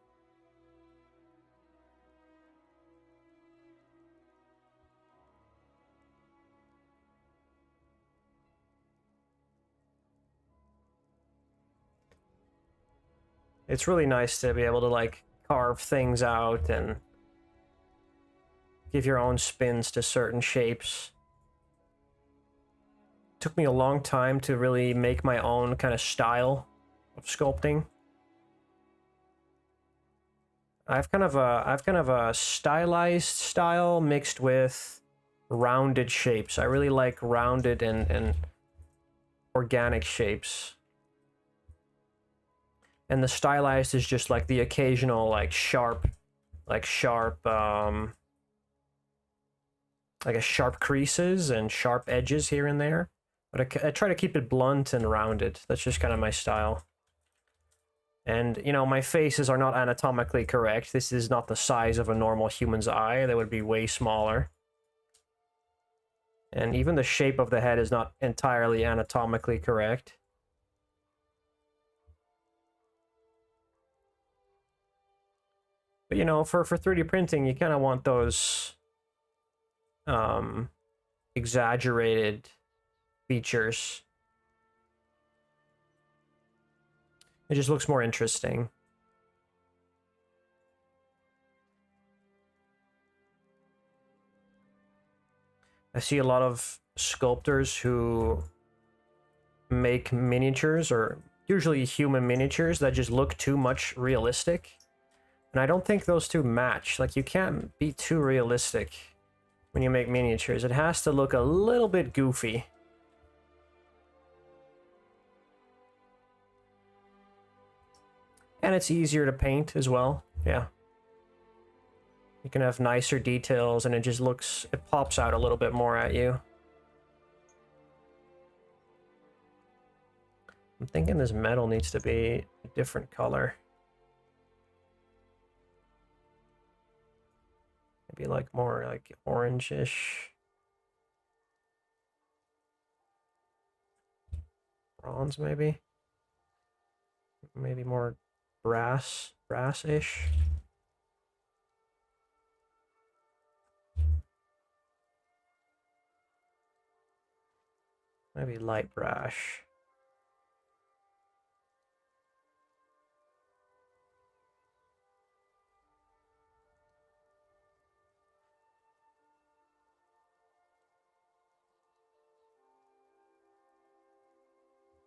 It's really nice to be able to like carve things out and give your own spins to certain shapes. It took me a long time to really make my own kind of style of sculpting. I've kind of a stylized style mixed with rounded shapes. I really like rounded and organic shapes. And the stylized is just like the occasional like sharp creases and sharp edges here and there. But I try to keep it blunt and rounded. That's just kind of my style. And, you know, my faces are not anatomically correct. This is not the size of a normal human's eye. They would be way smaller. And even the shape of the head is not entirely anatomically correct. But, you know, for 3D printing, you kind of want those exaggerated features. It just looks more interesting. I see a lot of sculptors who make miniatures, or usually human miniatures, that just look too much realistic. And I don't think those two match. Like, you can't be too realistic when you make miniatures. It has to look a little bit goofy. And it's easier to paint as well. Yeah. You can have nicer details and it just looks, it pops out a little bit more at you. I'm thinking this metal needs to be a different color. Maybe like more like orange-ish. Bronze maybe? Maybe more brass-ish. Maybe light brass.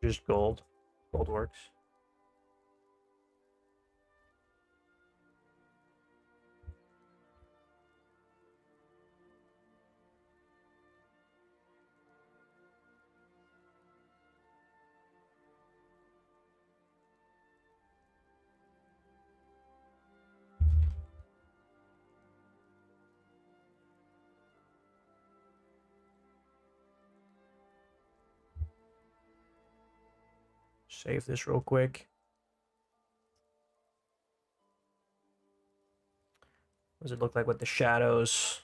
Just gold. Gold works. Save this real quick. What does it look like with the shadows?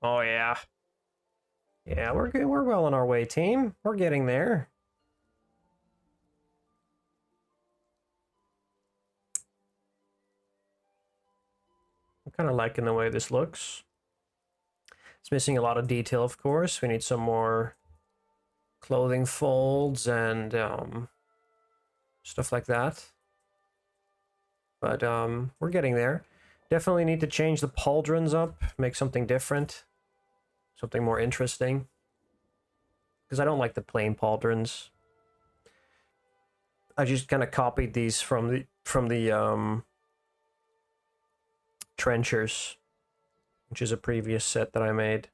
Oh yeah. Yeah, we're good. We're well on our way, team. We're getting there. I'm kind of liking the way this looks. It's missing a lot of detail, of course. We need some more clothing folds and stuff like that. But we're getting there. Definitely need to change the pauldrons up, make something different, something more interesting. Because I don't like the plain pauldrons. I just kind of copied these from the trenchers, which is a previous set that I made.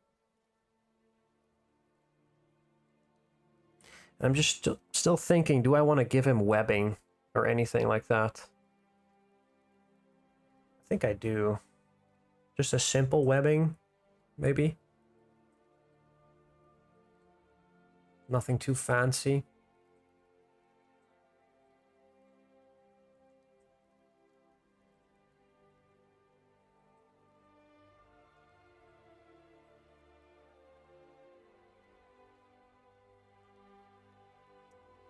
I'm just still thinking, do I want to give him webbing or anything like that? I think I do. Just a simple webbing, maybe. Nothing too fancy.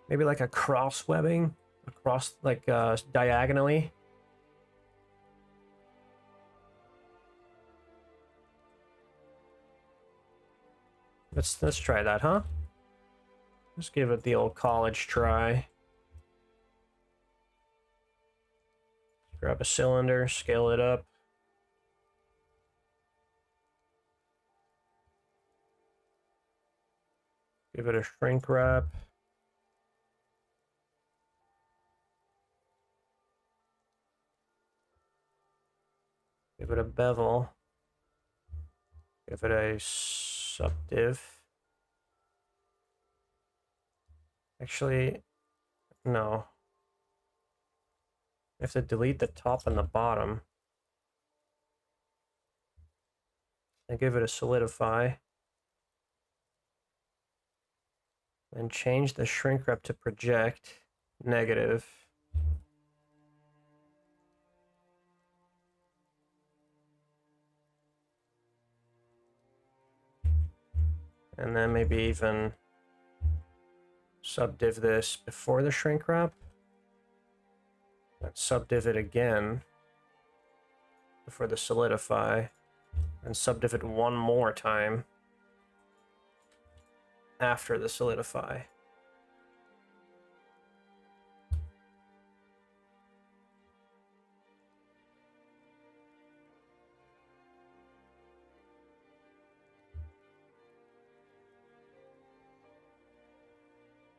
Maybe like a cross webbing, across like diagonally. Let's try that, huh? Let's give it the old college try. Grab a cylinder, scale it up. Give it a shrink wrap. Give it a bevel. Give it a subdiv. Actually, no. I have to delete the top and the bottom. And give it a solidify. And change the shrink wrap to project negative. And then maybe even subdiv this before the shrink wrap. And subdiv it again before the solidify. And subdiv it one more time after the solidify.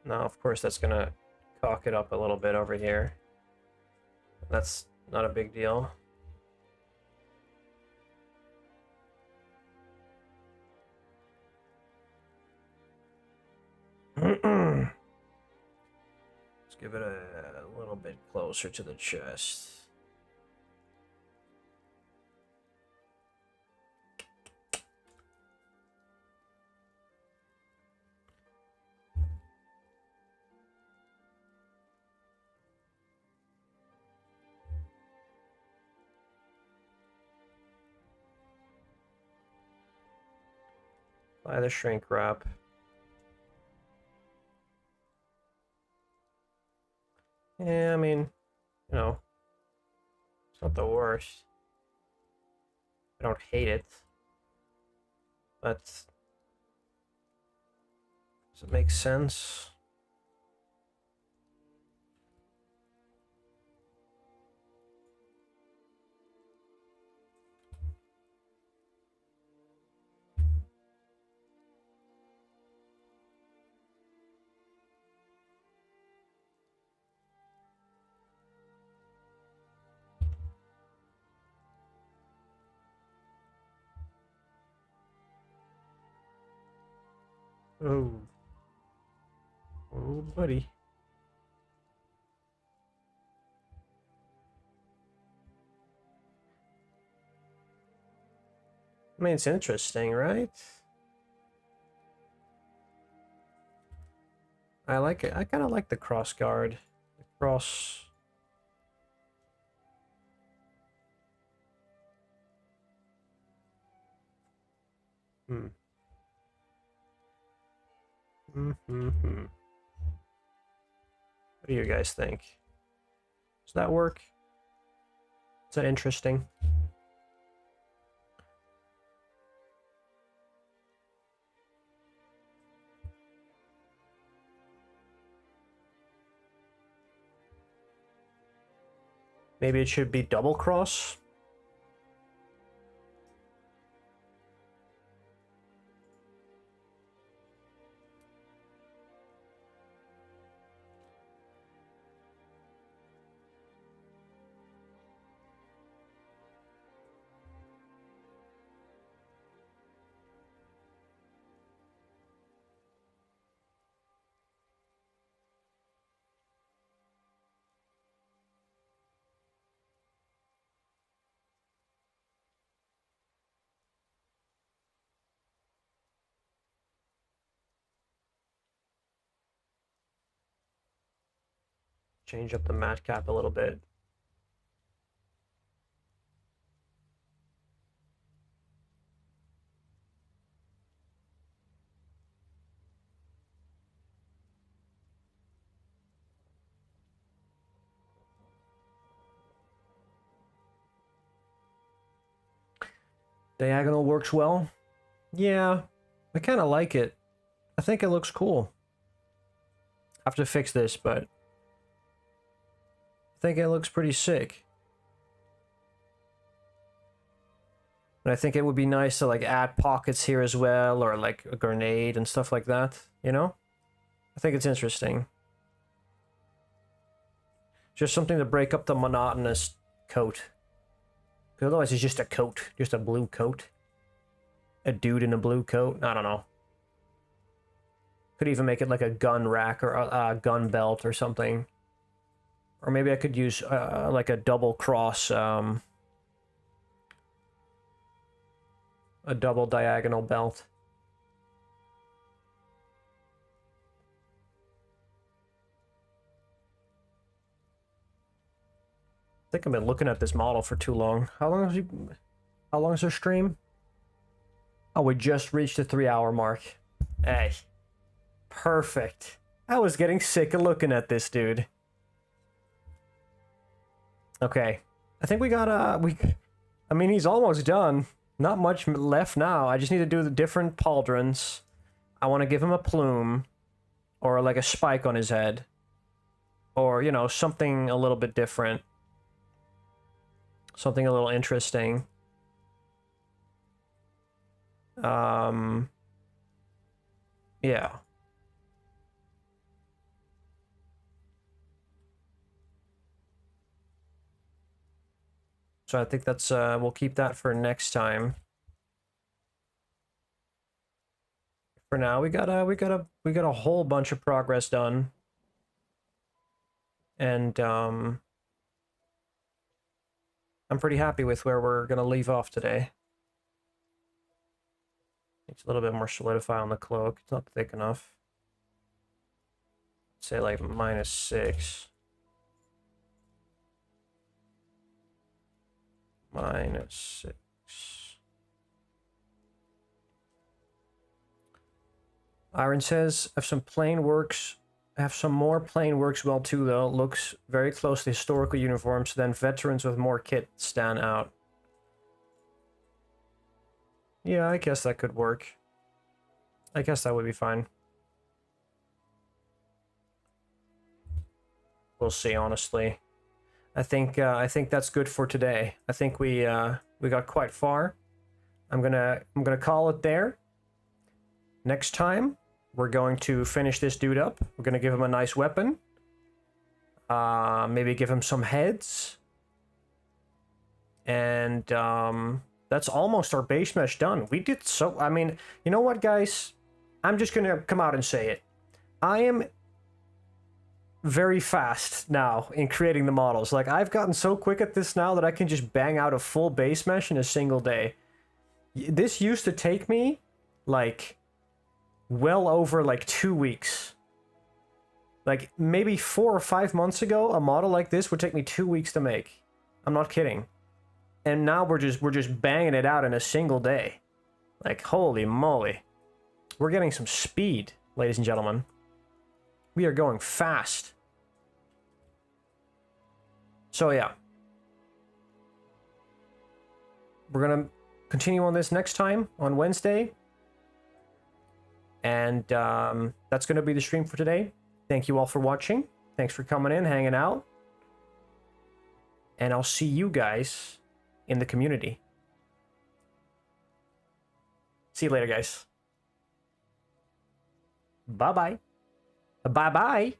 Now, of course, that's gonna cock it up a little bit over here. That's not a big deal. give it a little bit closer to the chest. Apply the shrink wrap. Yeah, I mean, you know, it's not the worst. I don't hate it. But does it make sense? Oh. Oh, buddy. I mean, it's interesting, right? I like it. I kind of like the cross guard. The cross. Hmm. Mm-hmm. What do you guys think? Does that work? Is that interesting? Maybe it should be double cross? Change up the mat cap a little bit. Diagonal works well. Yeah, I kind of like it. I think it looks cool. I have to fix this, but I think it looks pretty sick. And I think it would be nice to like add pockets here as well, or like a grenade and stuff like that, you know? I think it's interesting. Just something to break up the monotonous coat. Because otherwise it's just a coat, just a blue coat. A dude in a blue coat, I don't know. Could even make it like a gun rack or a gun belt or something. Or maybe I could use like a double cross, a double diagonal belt. I think I've been looking at this model for too long. How long is our stream? Oh, we just reached the 3-hour mark. Hey. Perfect. I was getting sick of looking at this dude. Okay. I think we got I mean, he's almost done. Not much left now. I just need to do the different pauldrons. I want to give him a plume. Or like a spike on his head. Or, you know, something a little bit different. Something a little interesting. Yeah. So I think that's we'll keep that for next time. For now, we got a whole bunch of progress done. And I'm pretty happy with where we're gonna leave off today. It's a little bit more solidify on the cloak. It's not thick enough. Say like -6. -6. Iron says, have some more plain works well too though. Looks very close to historical uniforms, then veterans with more kit stand out. Yeah, I guess that could work. I guess that would be fine. We'll see, honestly. I think that's good for today. I think we got quite far. I'm gonna call it there. Next time, we're going to finish this dude up. We're gonna give him a nice weapon. Maybe give him some heads. And that's almost our base mesh done. We did so... I mean, you know what, guys? I'm just gonna come out and say it. I am very fast now in creating the models. Like, I've gotten so quick at this now that I can just bang out a full base mesh in a single day. This used to take me, like, well over, like, 2 weeks. Like, maybe 4 or 5 months ago, a model like this would take me 2 weeks to make. I'm not kidding. And now we're just banging it out in a single day. Like, holy moly. We're getting some speed, ladies and gentlemen. We are going fast. So yeah. We're gonna continue on this next time, on Wednesday. And that's gonna be the stream for today. Thank you all for watching. Thanks for coming in, hanging out. And I'll see you guys in the community. See you later, guys. Bye-bye. Bye-bye.